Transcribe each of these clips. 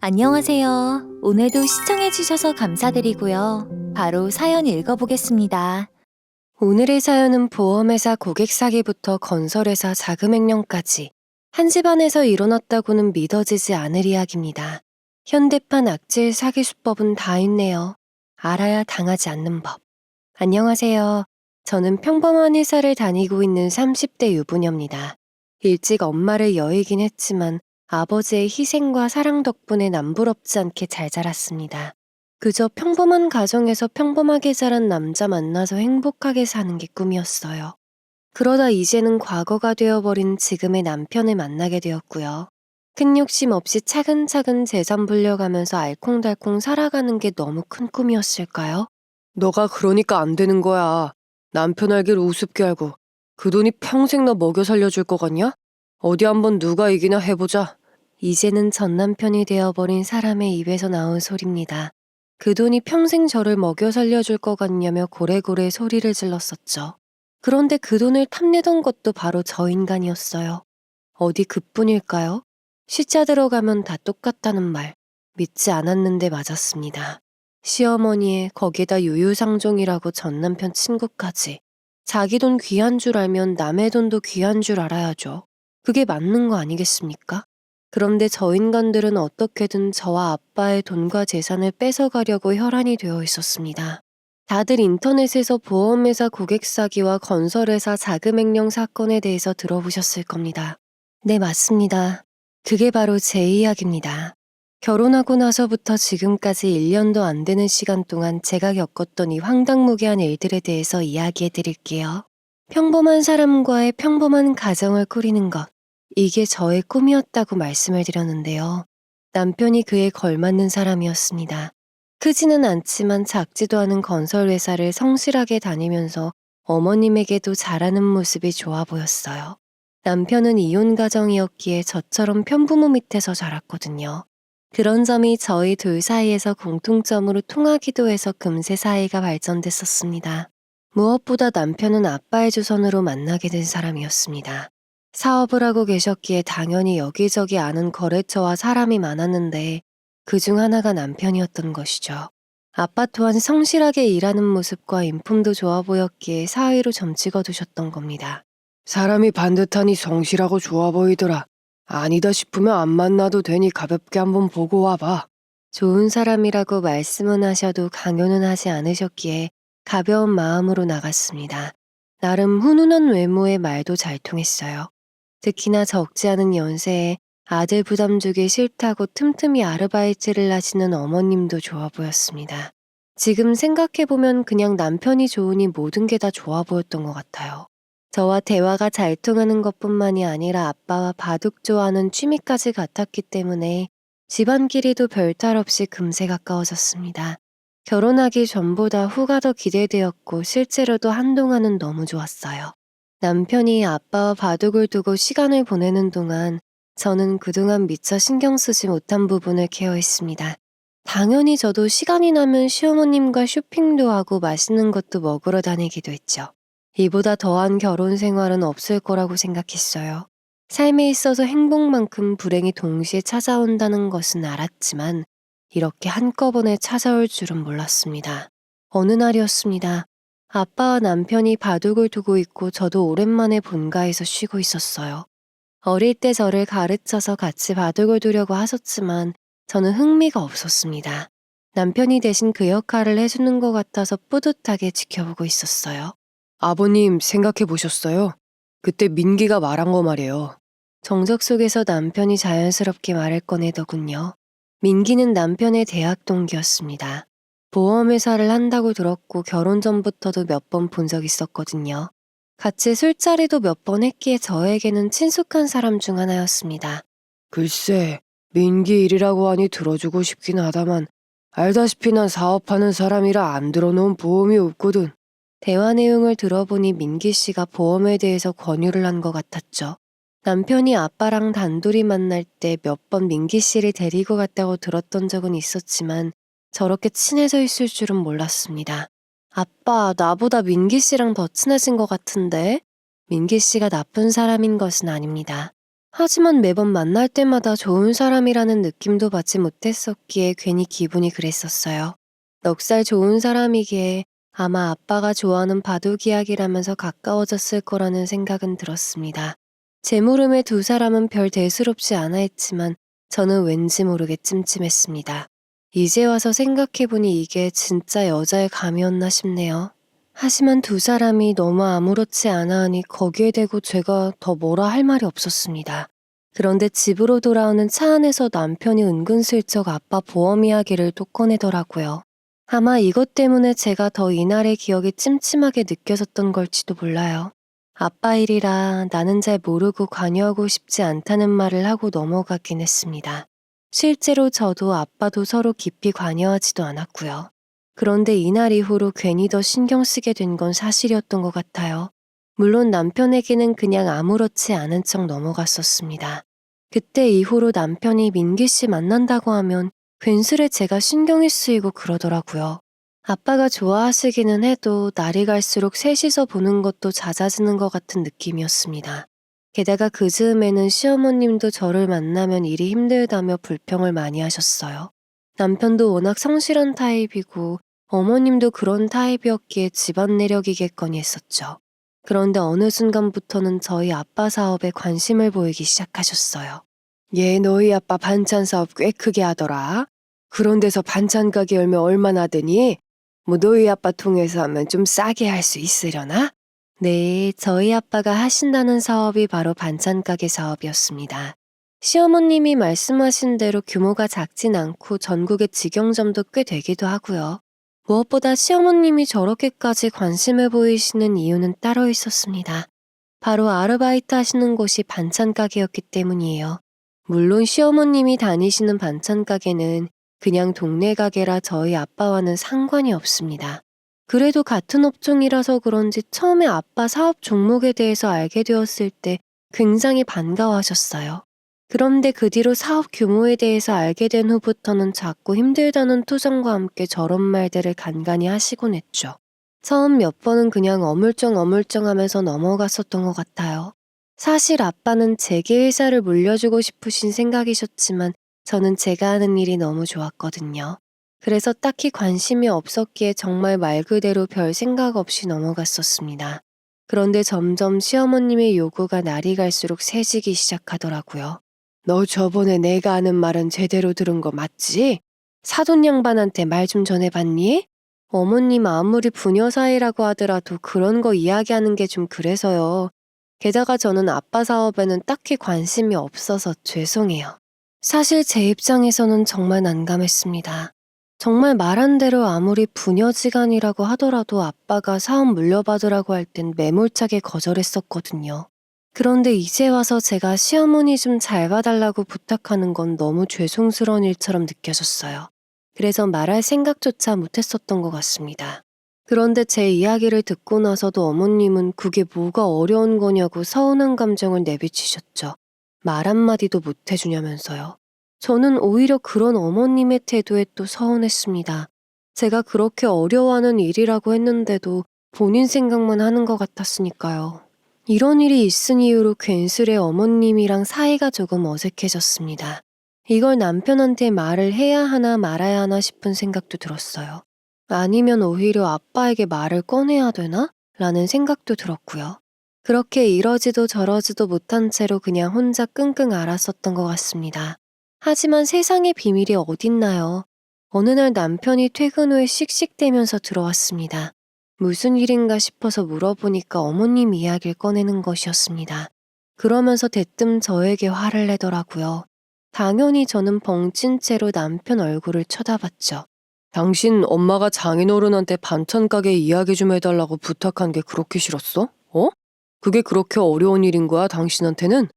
안녕하세요. 오늘도 시청해주셔서 감사드리고요. 바로 사연 읽어보겠습니다. 오늘의 사연은 보험회사 고객 사기부터 건설회사 자금횡령까지 한 집안에서 일어났다고는 믿어지지 않을 이야기입니다. 현대판 악질 사기 수법은 다 있네요. 알아야 당하지 않는 법. 안녕하세요. 저는 평범한 회사를 다니고 있는 30대 유부녀입니다. 일찍 엄마를 여의긴 했지만 아버지의 희생과 사랑 덕분에 남부럽지 않게 잘 자랐습니다. 그저 평범한 가정에서 평범하게 자란 남자 만나서 행복하게 사는 게 꿈이었어요. 그러다 이제는 과거가 되어버린 지금의 남편을 만나게 되었고요. 큰 욕심 없이 차근차근 재산 불려가면서 알콩달콩 살아가는 게 너무 큰 꿈이었을까요? 너가 그러니까 안 되는 거야. 남편 알길 우습게 알고 그 돈이 평생 너 먹여 살려줄 것 같냐? 어디 한번 누가 이기나 해보자. 이제는 전 남편이 되어버린 사람의 입에서 나온 소리입니다. 그 돈이 평생 저를 먹여 살려줄 것 같냐며 고래고래 소리를 질렀었죠. 그런데 그 돈을 탐내던 것도 바로 저 인간이었어요. 어디 그뿐일까요? 시자 들어가면 다 똑같다는 말, 믿지 않았는데 맞았습니다. 시어머니의 거기다 유유상종이라고 전 남편 친구까지. 자기 돈 귀한 줄 알면 남의 돈도 귀한 줄 알아야죠. 그게 맞는 거 아니겠습니까? 그런데 저 인간들은 어떻게든 저와 아빠의 돈과 재산을 뺏어가려고 혈안이 되어 있었습니다. 다들 인터넷에서 보험회사 고객 사기와 건설회사 자금횡령 사건에 대해서 들어보셨을 겁니다. 네, 맞습니다. 그게 바로 제 이야기입니다. 결혼하고 나서부터 지금까지 1년도 안 되는 시간 동안 제가 겪었던 이 황당무계한 일들에 대해서 이야기해 드릴게요. 평범한 사람과의 평범한 가정을 꾸리는 것. 이게 저의 꿈이었다고 말씀을 드렸는데요. 남편이 그에 걸맞는 사람이었습니다. 크지는 않지만 작지도 않은 건설회사를 성실하게 다니면서 어머님에게도 잘하는 모습이 좋아 보였어요. 남편은 이혼 가정이었기에 저처럼 편부모 밑에서 자랐거든요. 그런 점이 저희 둘 사이에서 공통점으로 통하기도 해서 금세 사이가 발전됐었습니다. 무엇보다 남편은 아빠의 주선으로 만나게 된 사람이었습니다. 사업을 하고 계셨기에 당연히 여기저기 아는 거래처와 사람이 많았는데 그중 하나가 남편이었던 것이죠. 아빠 또한 성실하게 일하는 모습과 인품도 좋아 보였기에 사위로 점찍어 두셨던 겁니다. 사람이 반듯하니 성실하고 좋아 보이더라. 아니다 싶으면 안 만나도 되니 가볍게 한번 보고 와봐. 좋은 사람이라고 말씀은 하셔도 강요는 하지 않으셨기에 가벼운 마음으로 나갔습니다. 나름 훈훈한 외모에 말도 잘 통했어요. 특히나 적지 않은 연세에 아들 부담 주기 싫다고 틈틈이 아르바이트를 하시는 어머님도 좋아 보였습니다. 지금 생각해보면 그냥 남편이 좋으니 모든 게 다 좋아 보였던 것 같아요. 저와 대화가 잘 통하는 것뿐만이 아니라 아빠와 바둑 좋아하는 취미까지 같았기 때문에 집안끼리도 별탈 없이 금세 가까워졌습니다. 결혼하기 전보다 후가 더 기대되었고 실제로도 한동안은 너무 좋았어요. 남편이 아빠와 바둑을 두고 시간을 보내는 동안 저는 그동안 미처 신경 쓰지 못한 부분을 케어했습니다. 당연히 저도 시간이 나면 시어머님과 쇼핑도 하고 맛있는 것도 먹으러 다니기도 했죠. 이보다 더한 결혼 생활은 없을 거라고 생각했어요. 삶에 있어서 행복만큼 불행이 동시에 찾아온다는 것은 알았지만 이렇게 한꺼번에 찾아올 줄은 몰랐습니다. 어느 날이었습니다. 아빠와 남편이 바둑을 두고 있고 저도 오랜만에 본가에서 쉬고 있었어요. 어릴 때 저를 가르쳐서 같이 바둑을 두려고 하셨지만 저는 흥미가 없었습니다. 남편이 대신 그 역할을 해주는 것 같아서 뿌듯하게 지켜보고 있었어요. 아버님 생각해 보셨어요? 그때 민기가 말한 거 말이에요. 정적 속에서 남편이 자연스럽게 말을 꺼내더군요. 민기는 남편의 대학 동기였습니다. 보험회사를 한다고 들었고 결혼 전부터도 몇 번 본 적 있었거든요. 같이 술자리도 몇 번 했기에 저에게는 친숙한 사람 중 하나였습니다. 글쎄, 민기 일이라고 하니 들어주고 싶긴 하다만 알다시피 난 사업하는 사람이라 안 들어놓은 보험이 없거든. 대화 내용을 들어보니 민기 씨가 보험에 대해서 권유를 한 것 같았죠. 남편이 아빠랑 단둘이 만날 때 몇 번 민기 씨를 데리고 갔다고 들었던 적은 있었지만 저렇게 친해져 있을 줄은 몰랐습니다. 아빠, 나보다 민기 씨랑 더 친해진 것 같은데? 민기 씨가 나쁜 사람인 것은 아닙니다. 하지만 매번 만날 때마다 좋은 사람이라는 느낌도 받지 못했었기에 괜히 기분이 그랬었어요. 넉살 좋은 사람이기에 아마 아빠가 좋아하는 바둑 이야기라면서 가까워졌을 거라는 생각은 들었습니다. 제 물음에 두 사람은 별 대수롭지 않아 했지만 저는 왠지 모르게 찜찜했습니다. 이제 와서 생각해보니 이게 진짜 여자의 감이었나 싶네요. 하지만 두 사람이 너무 아무렇지 않아 하니 거기에 대고 제가 더 뭐라 할 말이 없었습니다. 그런데 집으로 돌아오는 차 안에서 남편이 은근슬쩍 아빠 보험 이야기를 또 꺼내더라고요. 아마 이것 때문에 제가 더 이날의 기억이 찜찜하게 느껴졌던 걸지도 몰라요. 아빠 일이라 나는 잘 모르고 관여하고 싶지 않다는 말을 하고 넘어가긴 했습니다. 실제로 저도 아빠도 서로 깊이 관여하지도 않았고요. 그런데 이날 이후로 괜히 더 신경 쓰게 된 건 사실이었던 것 같아요. 물론 남편에게는 그냥 아무렇지 않은 척 넘어갔었습니다. 그때 이후로 남편이 민기 씨 만난다고 하면 괜스레 제가 신경이 쓰이고 그러더라고요. 아빠가 좋아하시기는 해도 날이 갈수록 셋이서 보는 것도 잦아지는 것 같은 느낌이었습니다. 게다가 그 즈음에는 시어머님도 저를 만나면 일이 힘들다며 불평을 많이 하셨어요. 남편도 워낙 성실한 타입이고 어머님도 그런 타입이었기에 집안 내력이겠거니 했었죠. 그런데 어느 순간부터는 저희 아빠 사업에 관심을 보이기 시작하셨어요. 얘 너희 아빠 반찬 사업 꽤 크게 하더라. 그런 데서 반찬 가게 열면 얼마나 되니? 뭐 너희 아빠 통해서 하면 좀 싸게 할 수 있으려나? 네, 저희 아빠가 하신다는 사업이 바로 반찬 가게 사업이었습니다. 시어머님이 말씀하신 대로 규모가 작진 않고 전국의 직영점도 꽤 되기도 하고요. 무엇보다 시어머님이 저렇게까지 관심을 보이시는 이유는 따로 있었습니다. 바로 아르바이트 하시는 곳이 반찬 가게였기 때문이에요. 물론 시어머님이 다니시는 반찬 가게는 그냥 동네 가게라 저희 아빠와는 상관이 없습니다. 그래도 같은 업종이라서 그런지 처음에 아빠 사업 종목에 대해서 알게 되었을 때 굉장히 반가워하셨어요. 그런데 그 뒤로 사업 규모에 대해서 알게 된 후부터는 자꾸 힘들다는 투정과 함께 저런 말들을 간간히 하시곤 했죠. 처음 몇 번은 그냥 어물쩡 하면서 넘어갔었던 것 같아요. 사실 아빠는 제게 회사를 물려주고 싶으신 생각이셨지만 저는 제가 하는 일이 너무 좋았거든요. 그래서 딱히 관심이 없었기에 정말 말 그대로 별 생각 없이 넘어갔었습니다. 그런데 점점 시어머님의 요구가 날이 갈수록 세지기 시작하더라고요. 너 저번에 내가 하는 말은 제대로 들은 거 맞지? 사돈 양반한테 말 좀 전해봤니? 어머님 아무리 부녀 사이라고 하더라도 그런 거 이야기하는 게 좀 그래서요. 게다가 저는 아빠 사업에는 딱히 관심이 없어서 죄송해요. 사실 제 입장에서는 정말 난감했습니다. 정말 말한 대로 아무리 부녀지간이라고 하더라도 아빠가 사업 물려받으라고 할 땐 매몰차게 거절했었거든요. 그런데 이제 와서 제가 시어머니 좀 잘 봐달라고 부탁하는 건 너무 죄송스러운 일처럼 느껴졌어요. 그래서 말할 생각조차 못했었던 것 같습니다. 그런데 제 이야기를 듣고 나서도 어머님은 그게 뭐가 어려운 거냐고 서운한 감정을 내비치셨죠. 말 한마디도 못 해주냐면서요. 저는 오히려 그런 어머님의 태도에 또 서운했습니다. 제가 그렇게 어려워하는 일이라고 했는데도 본인 생각만 하는 것 같았으니까요. 이런 일이 있은 이후로 괜스레 어머님이랑 사이가 조금 어색해졌습니다. 이걸 남편한테 말을 해야 하나 말아야 하나 싶은 생각도 들었어요. 아니면 오히려 아빠에게 말을 꺼내야 되나? 라는 생각도 들었고요. 그렇게 이러지도 저러지도 못한 채로 그냥 혼자 끙끙 앓았었던 것 같습니다. 하지만 세상에 비밀이 어딨나요? 어느 날 남편이 퇴근 후에 씩씩대면서 들어왔습니다. 무슨 일인가 싶어서 물어보니까 어머님 이야기를 꺼내는 것이었습니다. 그러면서 대뜸 저에게 화를 내더라고요. 당연히 저는 벙찐 채로 남편 얼굴을 쳐다봤죠. 당신 엄마가 장인어른한테 반찬 가게 이야기 좀 해달라고 부탁한 게 그렇게 싫었어? 어? 그게 그렇게 어려운 일인 거야, 당신한테는?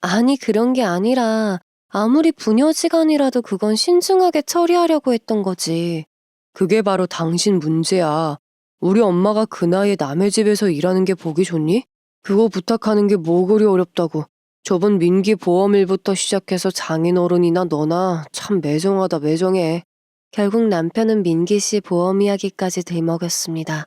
아니 그런 게 아니라 아무리 부녀지간이라도 그건 신중하게 처리하려고 했던 거지. 그게 바로 당신 문제야. 우리 엄마가 그 나이에 남의 집에서 일하는 게 보기 좋니? 그거 부탁하는 게 뭐 그리 어렵다고. 저번 민기 보험 일부터 시작해서 장인어른이나 너나 참 매정하다 매정해. 결국 남편은 민기 씨 보험 이야기까지 들먹였습니다.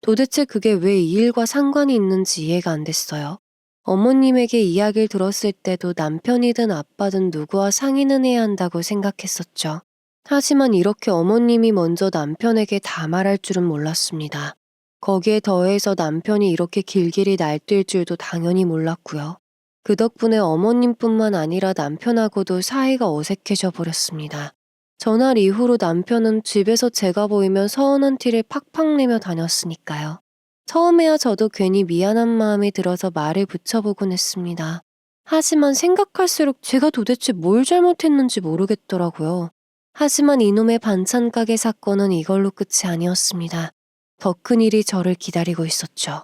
도대체 그게 왜 이 일과 상관이 있는지 이해가 안 됐어요. 어머님에게 이야기를 들었을 때도 남편이든 아빠든 누구와 상의는 해야 한다고 생각했었죠. 하지만 이렇게 어머님이 먼저 남편에게 다 말할 줄은 몰랐습니다. 거기에 더해서 남편이 이렇게 길길이 날뛸 줄도 당연히 몰랐고요. 그 덕분에 어머님뿐만 아니라 남편하고도 사이가 어색해져 버렸습니다. 전날 이후로 남편은 집에서 제가 보이면 서운한 티를 팍팍 내며 다녔으니까요. 처음에야 저도 괜히 미안한 마음이 들어서 말을 붙여보곤 했습니다. 하지만 생각할수록 제가 도대체 뭘 잘못했는지 모르겠더라고요. 하지만 이놈의 반찬 가게 사건은 이걸로 끝이 아니었습니다. 더 큰 일이 저를 기다리고 있었죠.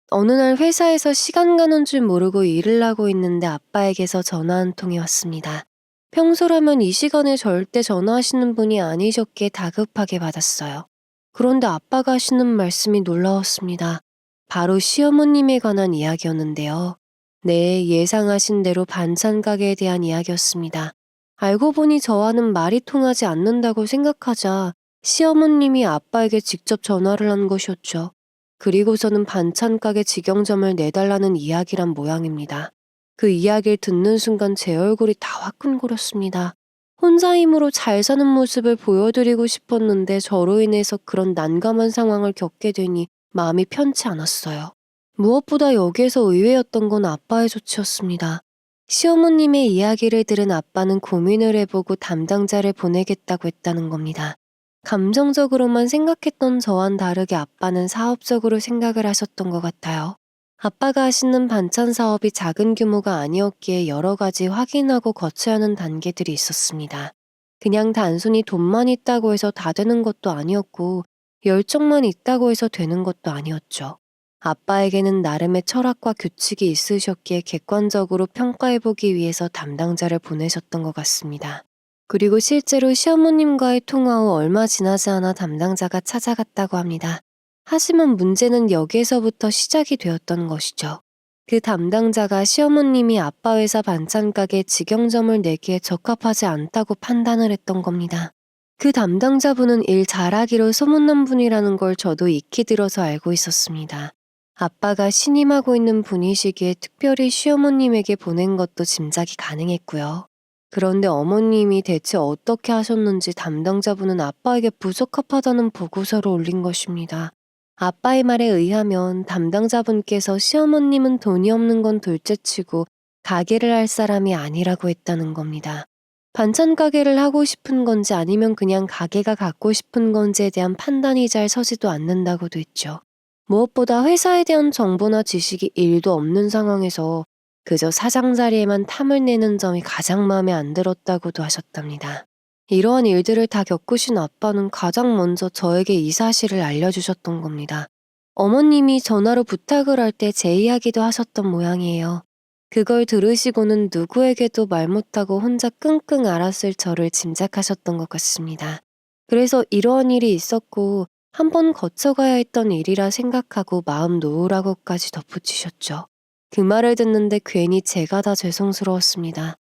어느 날 회사에서 시간 가는 줄 모르고 일을 하고 있는데 아빠에게서 전화 한 통이 왔습니다. 평소라면 이 시간에 절대 전화하시는 분이 아니셨기에 다급하게 받았어요. 그런데 아빠가 하시는 말씀이 놀라웠습니다. 바로 시어머님에 관한 이야기였는데요. 네, 예상하신 대로 반찬 가게에 대한 이야기였습니다. 알고 보니 저와는 말이 통하지 않는다고 생각하자 시어머님이 아빠에게 직접 전화를 한 것이었죠. 그리고서는 반찬 가게 직영점을 내달라는 이야기란 모양입니다. 그 이야기를 듣는 순간 제 얼굴이 다 화끈거렸습니다. 혼자 힘으로 잘 사는 모습을 보여드리고 싶었는데 저로 인해서 그런 난감한 상황을 겪게 되니 마음이 편치 않았어요. 무엇보다 여기에서 의외였던 건 아빠의 조치였습니다. 시어머님의 이야기를 들은 아빠는 고민을 해보고 담당자를 보내겠다고 했다는 겁니다. 감정적으로만 생각했던 저와는 다르게 아빠는 사업적으로 생각을 하셨던 것 같아요. 아빠가 하시는 반찬 사업이 작은 규모가 아니었기에 여러 가지 확인하고 거쳐야 하는 단계들이 있었습니다. 그냥 단순히 돈만 있다고 해서 다 되는 것도 아니었고 열정만 있다고 해서 되는 것도 아니었죠. 아빠에게는 나름의 철학과 규칙이 있으셨기에 객관적으로 평가해보기 위해서 담당자를 보내셨던 것 같습니다. 그리고 실제로 시어머님과의 통화 후 얼마 지나지 않아 담당자가 찾아갔다고 합니다. 하지만 문제는 여기에서부터 시작이 되었던 것이죠. 그 담당자가 시어머님이 아빠 회사 반찬 가게 직영점을 내기에 적합하지 않다고 판단을 했던 겁니다. 그 담당자분은 일 잘하기로 소문난 분이라는 걸 저도 익히 들어서 알고 있었습니다. 아빠가 신임하고 있는 분이시기에 특별히 시어머님에게 보낸 것도 짐작이 가능했고요. 그런데 어머님이 대체 어떻게 하셨는지 담당자분은 아빠에게 부적합하다는 보고서를 올린 것입니다. 아빠의 말에 의하면 담당자분께서 시어머님은 돈이 없는 건 둘째치고 가게를 할 사람이 아니라고 했다는 겁니다. 반찬 가게를 하고 싶은 건지 아니면 그냥 가게가 갖고 싶은 건지에 대한 판단이 잘 서지도 않는다고도 했죠. 무엇보다 회사에 대한 정보나 지식이 1도 없는 상황에서 그저 사장 자리에만 탐을 내는 점이 가장 마음에 안 들었다고도 하셨답니다. 이러한 일들을 다 겪으신 아빠는 가장 먼저 저에게 이 사실을 알려주셨던 겁니다. 어머님이 전화로 부탁을 할 때 제 이야기도 하셨던 모양이에요. 그걸 들으시고는 누구에게도 말 못하고 혼자 끙끙 앓았을 저를 짐작하셨던 것 같습니다. 그래서 이러한 일이 있었고 한번 거쳐가야 했던 일이라 생각하고 마음 놓으라고까지 덧붙이셨죠. 그 말을 듣는데 괜히 제가 다 죄송스러웠습니다.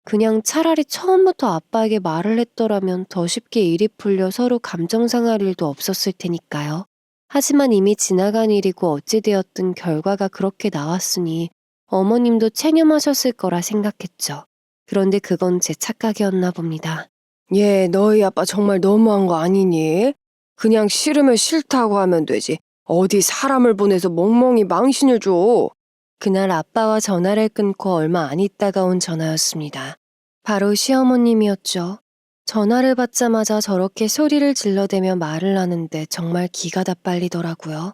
그냥 차라리 처음부터 아빠에게 말을 했더라면 더 쉽게 일이 풀려 서로 감정 상할 일도 없었을 테니까요. 하지만 이미 지나간 일이고 어찌되었든 결과가 그렇게 나왔으니 어머님도 체념하셨을 거라 생각했죠. 그런데 그건 제 착각이었나 봅니다. 얘, 너희 아빠 정말 너무한 거 아니니? 그냥 싫으면 싫다고 하면 되지. 어디 사람을 보내서 멍멍이 망신을 줘. 그날 아빠와 전화를 끊고 얼마 안 있다가 온 전화였습니다. 바로 시어머님이었죠. 전화를 받자마자 저렇게 소리를 질러대며 말을 하는데 정말 기가 다 빨리더라고요.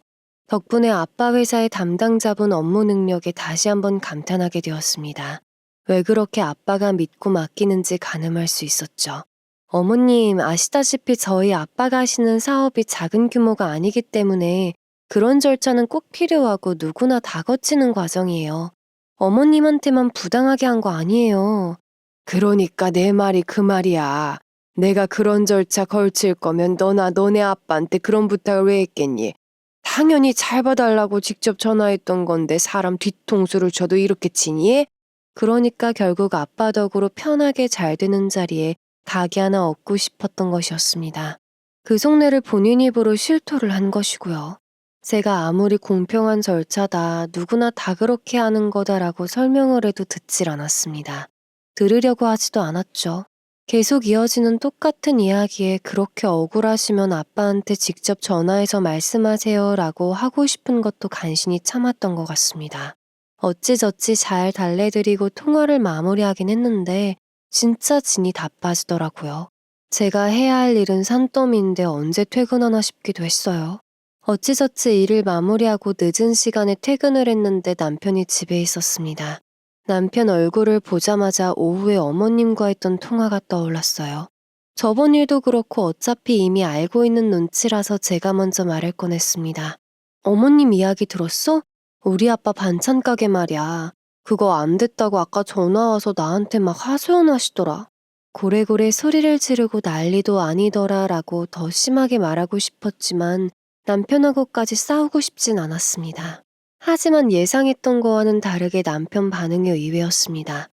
덕분에 아빠 회사의 담당자분 업무 능력에 다시 한번 감탄하게 되었습니다. 왜 그렇게 아빠가 믿고 맡기는지 가늠할 수 있었죠. 어머님, 아시다시피 저희 아빠가 하시는 사업이 작은 규모가 아니기 때문에 그런 절차는 꼭 필요하고 누구나 다 거치는 과정이에요. 어머님한테만 부당하게 한 거 아니에요. 그러니까 내 말이 그 말이야. 내가 그런 절차 걸칠 거면 너나 너네 아빠한테 그런 부탁을 왜 했겠니? 당연히 잘 봐달라고 직접 전화했던 건데 사람 뒤통수를 쳐도 이렇게 치니? 그러니까 결국 아빠 덕으로 편하게 잘 되는 자리에 가게 하나 얻고 싶었던 것이었습니다. 그 속내를 본인 입으로 실토를 한 것이고요. 제가 아무리 공평한 절차다, 누구나 다 그렇게 하는 거다라고 설명을 해도 듣질 않았습니다. 들으려고 하지도 않았죠. 계속 이어지는 똑같은 이야기에 그렇게 억울하시면 아빠한테 직접 전화해서 말씀하세요라고 하고 싶은 것도 간신히 참았던 것 같습니다. 어찌저찌 잘 달래드리고 통화를 마무리하긴 했는데 진짜 진이 다 빠지더라고요. 제가 해야 할 일은 산더미인데 언제 퇴근하나 싶기도 했어요. 어찌저찌 일을 마무리하고 늦은 시간에 퇴근을 했는데 남편이 집에 있었습니다. 남편 얼굴을 보자마자 오후에 어머님과 했던 통화가 떠올랐어요. 저번 일도 그렇고 어차피 이미 알고 있는 눈치라서 제가 먼저 말을 꺼냈습니다. 어머님 이야기 들었어? 우리 아빠 반찬 가게 말이야. 그거 안 됐다고 아까 전화 와서 나한테 막 하소연하시더라. 고래고래 소리를 지르고 난리도 아니더라 라고 더 심하게 말하고 싶었지만 남편하고까지 싸우고 싶진 않았습니다. 하지만 예상했던 거와는 다르게 남편 반응이 의외였습니다.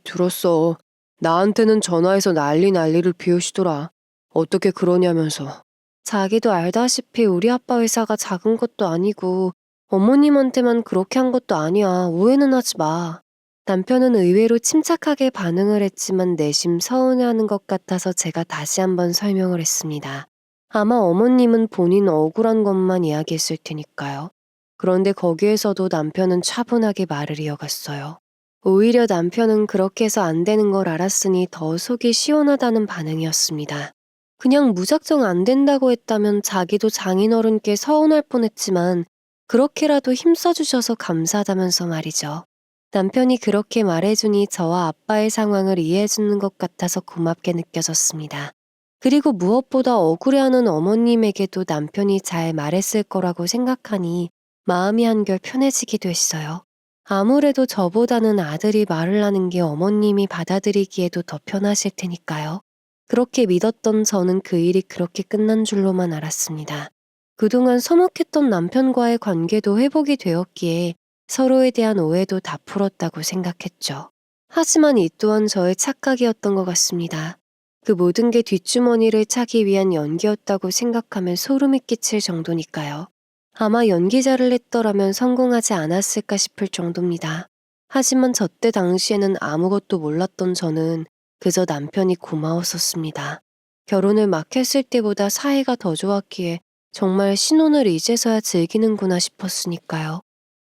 들었어. 나한테는 전화해서 난리를 피우시더라. 어떻게 그러냐면서. 자기도 알다시피 우리 아빠 회사가 작은 것도 아니고 어머님한테만 그렇게 한 것도 아니야. 오해는 하지 마. 남편은 의외로 침착하게 반응을 했지만 내심 서운해하는 것 같아서 제가 다시 한번 설명을 했습니다. 아마 어머님은 본인 억울한 것만 이야기했을 테니까요. 그런데 거기에서도 남편은 차분하게 말을 이어갔어요. 오히려 남편은 그렇게 해서 안 되는 걸 알았으니 더 속이 시원하다는 반응이었습니다. 그냥 무작정 안 된다고 했다면 자기도 장인어른께 서운할 뻔했지만 그렇게라도 힘써주셔서 감사하다면서 말이죠. 남편이 그렇게 말해주니 저와 아빠의 상황을 이해해주는 것 같아서 고맙게 느껴졌습니다. 그리고 무엇보다 억울해하는 어머님에게도 남편이 잘 말했을 거라고 생각하니 마음이 한결 편해지기도 했어요. 아무래도 저보다는 아들이 말을 하는 게 어머님이 받아들이기에도 더 편하실 테니까요. 그렇게 믿었던 저는 그 일이 그렇게 끝난 줄로만 알았습니다. 그동안 서먹했던 남편과의 관계도 회복이 되었기에 서로에 대한 오해도 다 풀었다고 생각했죠. 하지만 이 또한 저의 착각이었던 것 같습니다. 그 모든 게 뒷주머니를 차기 위한 연기였다고 생각하면 소름이 끼칠 정도니까요. 아마 연기자를 했더라면 성공하지 않았을까 싶을 정도입니다. 하지만 저때 당시에는 아무것도 몰랐던 저는 그저 남편이 고마웠었습니다. 결혼을 막 했을 때보다 사이가 더 좋았기에 정말 신혼을 이제서야 즐기는구나 싶었으니까요.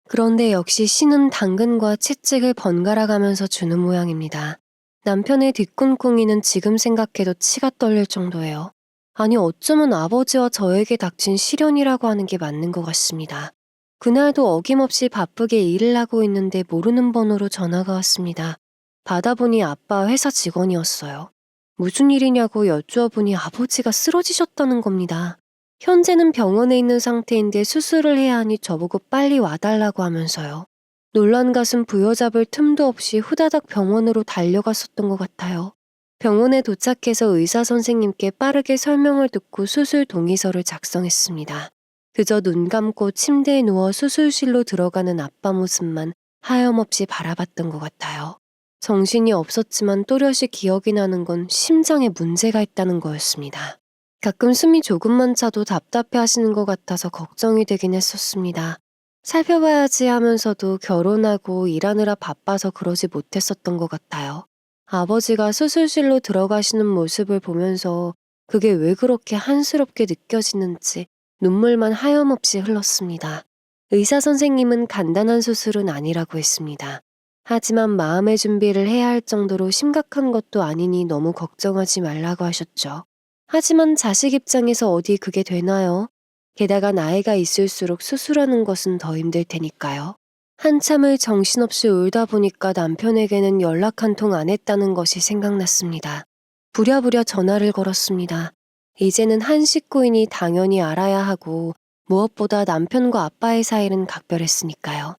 그런데 역시 신은 당근과 채찍을 번갈아 가면서 주는 모양입니다. 남편의 뒷꿈꿍이는 지금 생각해도 치가 떨릴 정도예요. 아니 어쩌면 아버지와 저에게 닥친 시련이라고 하는 게 맞는 것 같습니다. 그날도 어김없이 바쁘게 일을 하고 있는데 모르는 번호로 전화가 왔습니다. 받아보니 아빠 회사 직원이었어요. 무슨 일이냐고 여쭈어보니 아버지가 쓰러지셨다는 겁니다. 현재는 병원에 있는 상태인데 수술을 해야 하니 저보고 빨리 와달라고 하면서요. 놀란 가슴 부여잡을 틈도 없이 후다닥 병원으로 달려갔었던 것 같아요. 병원에 도착해서 의사 선생님께 빠르게 설명을 듣고 수술 동의서를 작성했습니다. 그저 눈 감고 침대에 누워 수술실로 들어가는 아빠 모습만 하염없이 바라봤던 것 같아요. 정신이 없었지만 또렷이 기억이 나는 건 심장에 문제가 있다는 거였습니다. 가끔 숨이 조금만 차도 답답해 하시는 것 같아서 걱정이 되긴 했었습니다. 살펴봐야지 하면서도 결혼하고 일하느라 바빠서 그러지 못했었던 것 같아요. 아버지가 수술실로 들어가시는 모습을 보면서 그게 왜 그렇게 한스럽게 느껴지는지 눈물만 하염없이 흘렀습니다. 의사 선생님은 간단한 수술은 아니라고 했습니다. 하지만 마음의 준비를 해야 할 정도로 심각한 것도 아니니 너무 걱정하지 말라고 하셨죠. 하지만 자식 입장에서 어디 그게 되나요? 게다가 나이가 있을수록 수술하는 것은 더 힘들 테니까요. 한참을 정신없이 울다 보니까 남편에게는 연락 한 통 안 했다는 것이 생각났습니다. 부랴부랴 전화를 걸었습니다. 이제는 한 식구이니 당연히 알아야 하고 무엇보다 남편과 아빠의 사이는 각별했으니까요.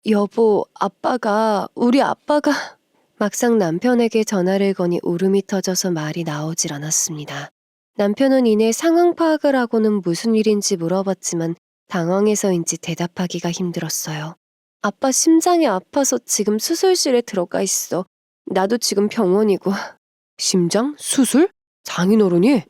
여보, 우리 아빠가 막상 남편에게 전화를 거니 울음이 터져서 말이 나오질 않았습니다. 남편은 이내 상황 파악을 하고는 무슨 일인지 물어봤지만 당황해서인지 대답하기가 힘들었어요. 아빠 심장이 아파서 지금 수술실에 들어가 있어. 나도 지금 병원이고. 심장? 수술? 장인어른이?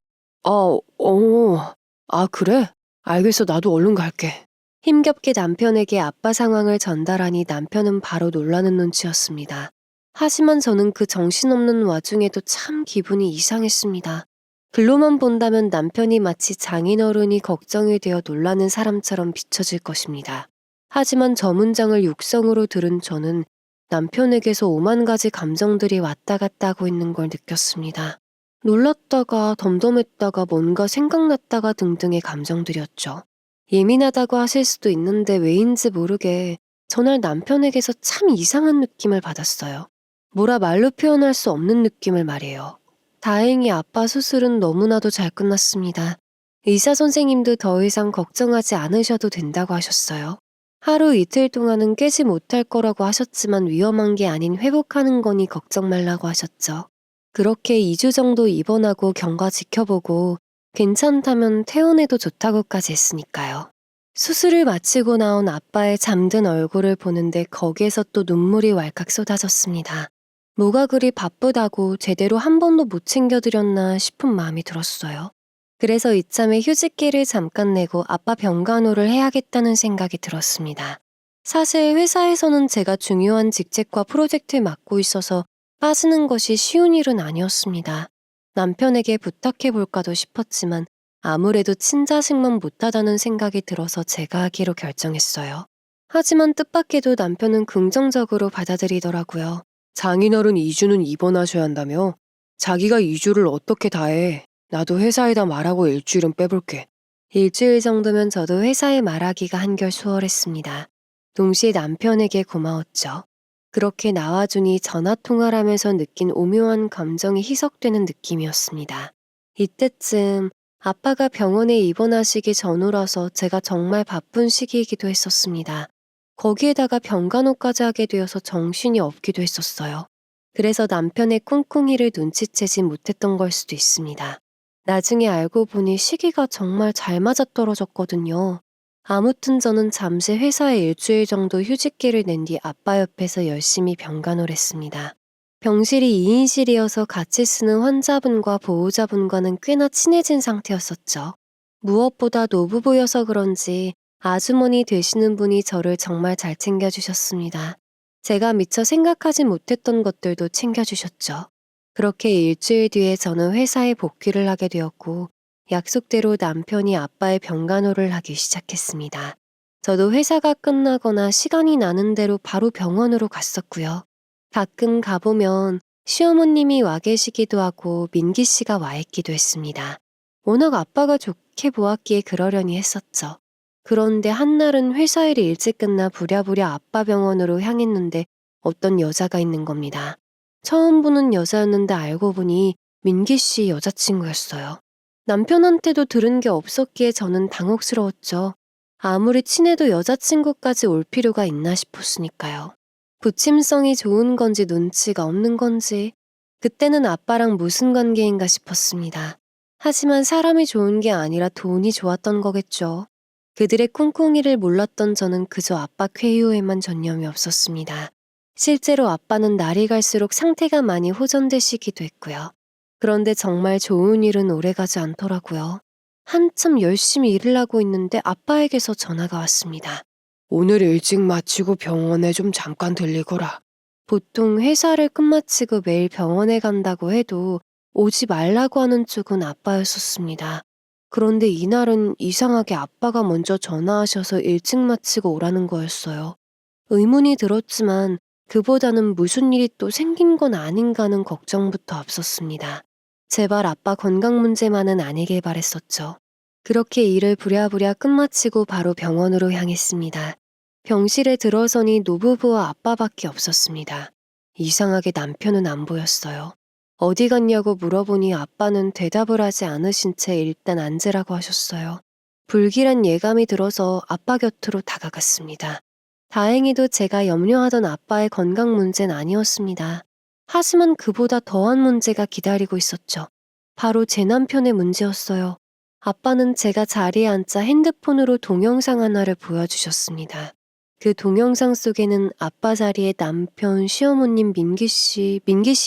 그래? 알겠어, 나도 얼른 갈게. 힘겹게 남편에게 아빠 상황을 전달하니 남편은 바로 놀라는 눈치였습니다. 하지만 저는 그 정신없는 와중에도 참 기분이 이상했습니다. 글로만 본다면 남편이 마치 장인어른이 걱정이 되어 놀라는 사람처럼 비춰질 것입니다. 하지만 저 문장을 육성으로 들은 저는 남편에게서 오만 가지 감정들이 왔다 갔다 하고 있는 걸 느꼈습니다. 놀랐다가 덤덤했다가 뭔가 생각났다가 등등의 감정들이었죠. 예민하다고 하실 수도 있는데 왜인지 모르게 전날 남편에게서 참 이상한 느낌을 받았어요. 뭐라 말로 표현할 수 없는 느낌을 말이에요. 다행히 아빠 수술은 너무나도 잘 끝났습니다. 의사 선생님도 더 이상 걱정하지 않으셔도 된다고 하셨어요. 하루 이틀 동안은 깨지 못할 거라고 하셨지만 위험한 게 아닌 회복하는 거니 걱정 말라고 하셨죠. 그렇게 2주 정도 입원하고 경과 지켜보고 괜찮다면 퇴원해도 좋다고까지 했으니까요. 수술을 마치고 나온 아빠의 잠든 얼굴을 보는데 거기에서 또 눈물이 왈칵 쏟아졌습니다. 뭐가 그리 바쁘다고 제대로 한 번도 못 챙겨드렸나 싶은 마음이 들었어요. 그래서 이참에 휴직기를 잠깐 내고 아빠 병간호를 해야겠다는 생각이 들었습니다. 사실 회사에서는 제가 중요한 직책과 프로젝트를 맡고 있어서 빠지는 것이 쉬운 일은 아니었습니다. 남편에게 부탁해볼까도 싶었지만 아무래도 친자식만 못하다는 생각이 들어서 제가 하기로 결정했어요. 하지만 뜻밖에도 남편은 긍정적으로 받아들이더라고요. 장인어른 2주는 입원하셔야 한다며? 자기가 2주를 어떻게 다 해? 나도 회사에다 말하고 일주일은 빼볼게. 일주일 정도면 저도 회사에 말하기가 한결 수월했습니다. 동시에 남편에게 고마웠죠. 그렇게 나와주니 전화통화를 하면서 느낀 오묘한 감정이 희석되는 느낌이었습니다. 이때쯤 아빠가 병원에 입원하시기 전후라서 제가 정말 바쁜 시기이기도 했었습니다. 거기에다가 병간호까지 하게 되어서 정신이 없기도 했었어요. 그래서 남편의 꿍꿍이를 눈치채지 못했던 걸 수도 있습니다. 나중에 알고 보니 시기가 정말 잘 맞아떨어졌거든요. 아무튼 저는 잠시 회사에 일주일 정도 휴직기를 낸 뒤 아빠 옆에서 열심히 병간호를 했습니다. 병실이 2인실이어서 같이 쓰는 환자분과 보호자분과는 꽤나 친해진 상태였었죠. 무엇보다 노부부여서 그런지 아주머니 되시는 분이 저를 정말 잘 챙겨주셨습니다. 제가 미처 생각하지 못했던 것들도 챙겨주셨죠. 그렇게 일주일 뒤에 저는 회사에 복귀를 하게 되었고 약속대로 남편이 아빠의 병간호를 하기 시작했습니다. 저도 회사가 끝나거나 시간이 나는 대로 바로 병원으로 갔었고요. 가끔 가보면 시어머님이 와 계시기도 하고 민기 씨가 와 있기도 했습니다. 워낙 아빠가 좋게 보았기에 그러려니 했었죠. 그런데 한날은 회사 일이 일찍 끝나 부랴부랴 아빠 병원으로 향했는데 어떤 여자가 있는 겁니다. 처음 보는 여자였는데 알고 보니 민기 씨 여자친구였어요. 남편한테도 들은 게 없었기에 저는 당혹스러웠죠. 아무리 친해도 여자친구까지 올 필요가 있나 싶었으니까요. 부침성이 좋은 건지 눈치가 없는 건지 그때는 아빠랑 무슨 관계인가 싶었습니다. 하지만 사람이 좋은 게 아니라 돈이 좋았던 거겠죠. 그들의 꿍꿍이를 몰랐던 저는 그저 아빠 쾌유에만 전념이 없었습니다. 실제로 아빠는 날이 갈수록 상태가 많이 호전되시기도 했고요. 그런데 정말 좋은 일은 오래가지 않더라고요. 한참 열심히 일을 하고 있는데 아빠에게서 전화가 왔습니다. 오늘 일찍 마치고 병원에 좀 잠깐 들리거라. 보통 회사를 끝마치고 매일 병원에 간다고 해도 오지 말라고 하는 쪽은 아빠였었습니다. 그런데 이날은 이상하게 아빠가 먼저 전화하셔서 일찍 마치고 오라는 거였어요. 의문이 들었지만 그보다는 무슨 일이 또 생긴 건 아닌가는 걱정부터 앞섰습니다. 제발 아빠 건강 문제만은 아니길 바랬었죠. 그렇게 일을 부랴부랴 끝마치고 바로 병원으로 향했습니다. 병실에 들어서니 노부부와 아빠밖에 없었습니다. 이상하게 남편은 안 보였어요. 어디 갔냐고 물어보니 아빠는 대답을 하지 않으신 채 일단 앉으라고 하셨어요. 불길한 예감이 들어서 아빠 곁으로 다가갔습니다. 다행히도 제가 염려하던 아빠의 건강 문제는 아니었습니다. 하지만 그보다 더한 문제가 기다리고 있었죠. 바로 제 남편의 문제였어요. 아빠는 제가 자리에 앉자 핸드폰으로 동영상 하나를 보여주셨습니다. 그 동영상 속에는 아빠 자리에 남편, 시어머님, 민기 씨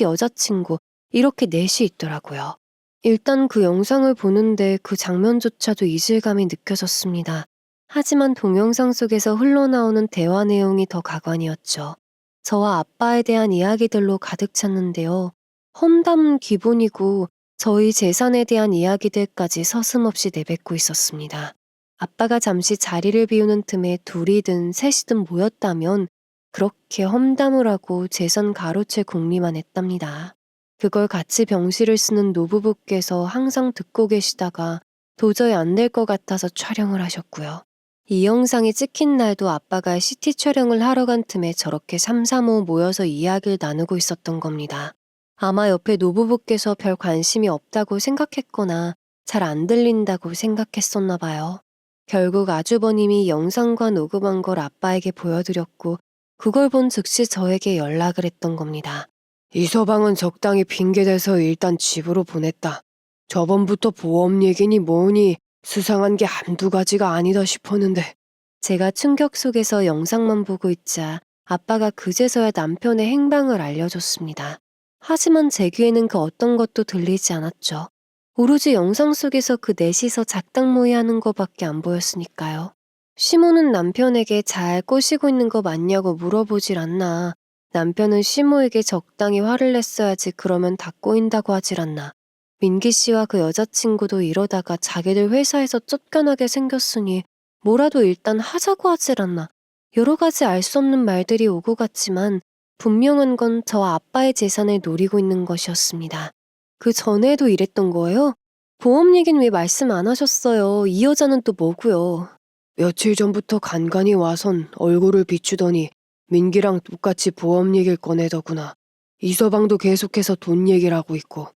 여자친구 이렇게 넷이 있더라고요. 일단 그 영상을 보는데 그 장면조차도 이질감이 느껴졌습니다. 하지만 동영상 속에서 흘러나오는 대화 내용이 더 가관이었죠. 저와 아빠에 대한 이야기들로 가득 찼는데요. 험담은 기본이고 저희 재산에 대한 이야기들까지 서슴없이 내뱉고 있었습니다. 아빠가 잠시 자리를 비우는 틈에 둘이든 셋이든 모였다면 그렇게 험담을 하고 재산 가로채 궁리만 했답니다. 그걸 같이 병실을 쓰는 노부부께서 항상 듣고 계시다가 도저히 안 될 것 같아서 촬영을 하셨고요. 이 영상이 찍힌 날도 아빠가 CT 촬영을 하러 간 틈에 저렇게 삼삼오오 모여서 이야기를 나누고 있었던 겁니다. 아마 옆에 노부부께서 별 관심이 없다고 생각했거나 잘 안 들린다고 생각했었나 봐요. 결국 아주버님이 영상과 녹음한 걸 아빠에게 보여드렸고 그걸 본 즉시 저에게 연락을 했던 겁니다. 이 서방은 적당히 핑계대서 일단 집으로 보냈다. 저번부터 보험 얘기니 뭐니 수상한 게 한두 가지가 아니다 싶었는데. 제가 충격 속에서 영상만 보고 있자 아빠가 그제서야 남편의 행방을 알려줬습니다. 하지만 제 귀에는 그 어떤 것도 들리지 않았죠. 오로지 영상 속에서 그 넷이서 작당모의 하는 거밖에 안 보였으니까요. 시모는 남편에게 잘 꼬시고 있는 거 맞냐고 물어보질 않나. 남편은 시모에게 적당히 화를 냈어야지 그러면 다 꼬인다고 하질 않나. 민기 씨와 그 여자친구도 이러다가 자기들 회사에서 쫓겨나게 생겼으니 뭐라도 일단 하자고 하질 않나. 여러 가지 알 수 없는 말들이 오고 갔지만 분명한 건 저 아빠의 재산을 노리고 있는 것이었습니다. 그 전에도 이랬던 거예요? 보험 얘긴 왜 말씀 안 하셨어요? 이 여자는 또 뭐고요? 며칠 전부터 간간히 와선 얼굴을 비추더니 민기랑 똑같이 보험 얘기를 꺼내더구나. 이 서방도 계속해서 돈 얘기를 하고 있고.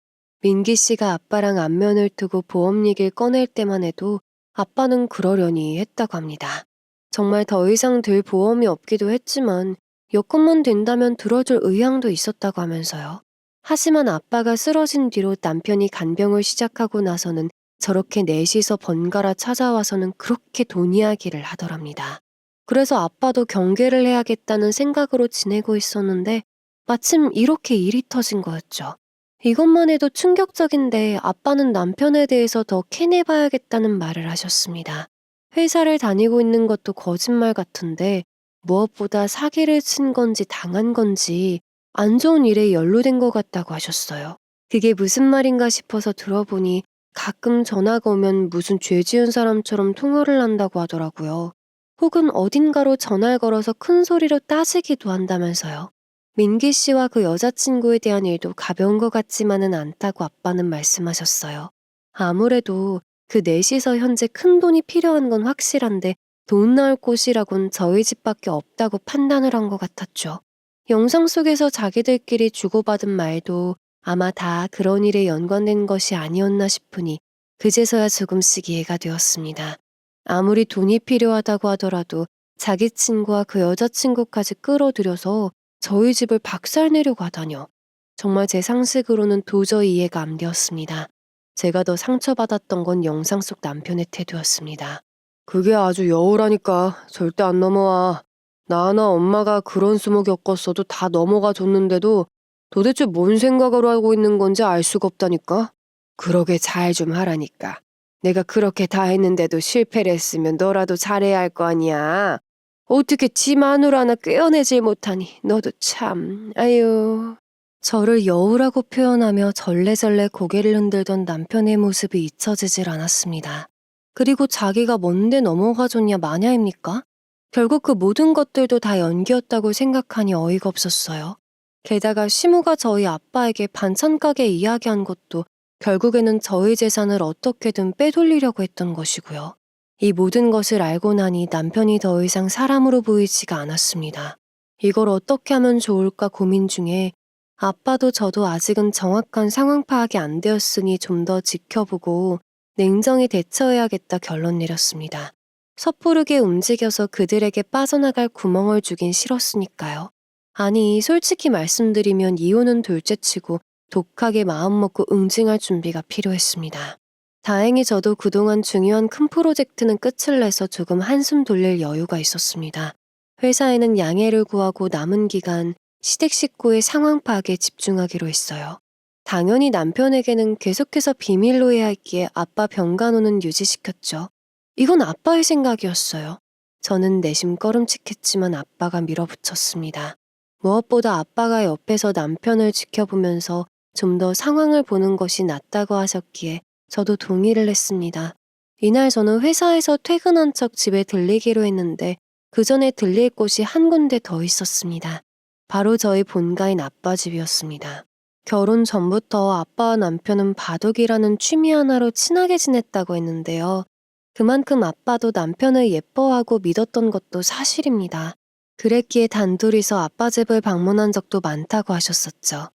민기 씨가 아빠랑 안면을 두고 보험 얘기를 꺼낼 때만 해도 아빠는 그러려니 했다고 합니다. 정말 더 이상 들 보험이 없기도 했지만 여건만 된다면 들어줄 의향도 있었다고 하면서요. 하지만 아빠가 쓰러진 뒤로 남편이 간병을 시작하고 나서는 저렇게 넷이서 번갈아 찾아와서는 그렇게 돈 이야기를 하더랍니다. 그래서 아빠도 경계를 해야겠다는 생각으로 지내고 있었는데 마침 이렇게 일이 터진 거였죠. 이것만 해도 충격적인데 아빠는 남편에 대해서 더 캐내봐야겠다는 말을 하셨습니다. 회사를 다니고 있는 것도 거짓말 같은데 무엇보다 사기를 친 건지 당한 건지 안 좋은 일에 연루된 것 같다고 하셨어요. 그게 무슨 말인가 싶어서 들어보니 가끔 전화가 오면 무슨 죄 지은 사람처럼 통화를 한다고 하더라고요. 혹은 어딘가로 전화를 걸어서 큰 소리로 따지기도 한다면서요. 민기 씨와 그 여자친구에 대한 일도 가벼운 것 같지만은 않다고 아빠는 말씀하셨어요. 아무래도 그 넷이서 현재 큰 돈이 필요한 건 확실한데 돈 나올 곳이라곤 저희 집밖에 없다고 판단을 한 것 같았죠. 영상 속에서 자기들끼리 주고받은 말도 아마 다 그런 일에 연관된 것이 아니었나 싶으니 그제서야 조금씩 이해가 되었습니다. 아무리 돈이 필요하다고 하더라도 자기 친구와 그 여자친구까지 끌어들여서 저희 집을 박살내려고 하다뇨. 정말 제 상식으로는 도저히 이해가 안 되었습니다. 제가 더 상처받았던 건 영상 속 남편의 태도였습니다. 그게 아주 여우라니까 절대 안 넘어와. 나나 엄마가 그런 수모 겪었어도 다 넘어가 줬는데도 도대체 뭔 생각으로 하고 있는 건지 알 수가 없다니까. 그러게 잘 좀 하라니까. 내가 그렇게 다 했는데도 실패를 했으면 너라도 잘해야 할 거 아니야. 어떻게 지 마누라 하나 꿰어내질 못하니 너도 참. 아유. 저를 여우라고 표현하며 절레절레 고개를 흔들던 남편의 모습이 잊혀지질 않았습니다. 그리고 자기가 뭔데 넘어가줬냐 마냐입니까? 결국 그 모든 것들도 다 연기였다고 생각하니 어이가 없었어요. 게다가 시무가 저희 아빠에게 반찬 가게 이야기한 것도 결국에는 저희 재산을 어떻게든 빼돌리려고 했던 것이고요. 이 모든 것을 알고 나니 남편이 더 이상 사람으로 보이지가 않았습니다. 이걸 어떻게 하면 좋을까 고민 중에 아빠도 저도 아직은 정확한 상황 파악이 안 되었으니 좀 더 지켜보고 냉정히 대처해야겠다 결론 내렸습니다. 섣부르게 움직여서 그들에게 빠져나갈 구멍을 주긴 싫었으니까요. 아니, 솔직히 말씀드리면 이혼은 둘째치고 독하게 마음먹고 응징할 준비가 필요했습니다. 다행히 저도 그동안 중요한 큰 프로젝트는 끝을 내서 조금 한숨 돌릴 여유가 있었습니다. 회사에는 양해를 구하고 남은 기간 시댁 식구의 상황 파악에 집중하기로 했어요. 당연히 남편에게는 계속해서 비밀로 해야 했기에 아빠 병간호는 유지시켰죠. 이건 아빠의 생각이었어요. 저는 내심 꺼름칙했지만 아빠가 밀어붙였습니다. 무엇보다 아빠가 옆에서 남편을 지켜보면서 좀 더 상황을 보는 것이 낫다고 하셨기에 저도 동의를 했습니다. 이날 저는 회사에서 퇴근한 척 집에 들리기로 했는데 그 전에 들릴 곳이 한 군데 더 있었습니다. 바로 저희 본가인 아빠 집이었습니다. 결혼 전부터 아빠와 남편은 바둑이라는 취미 하나로 친하게 지냈다고 했는데요. 그만큼 아빠도 남편을 예뻐하고 믿었던 것도 사실입니다. 그랬기에 단둘이서 아빠 집을 방문한 적도 많다고 하셨었죠.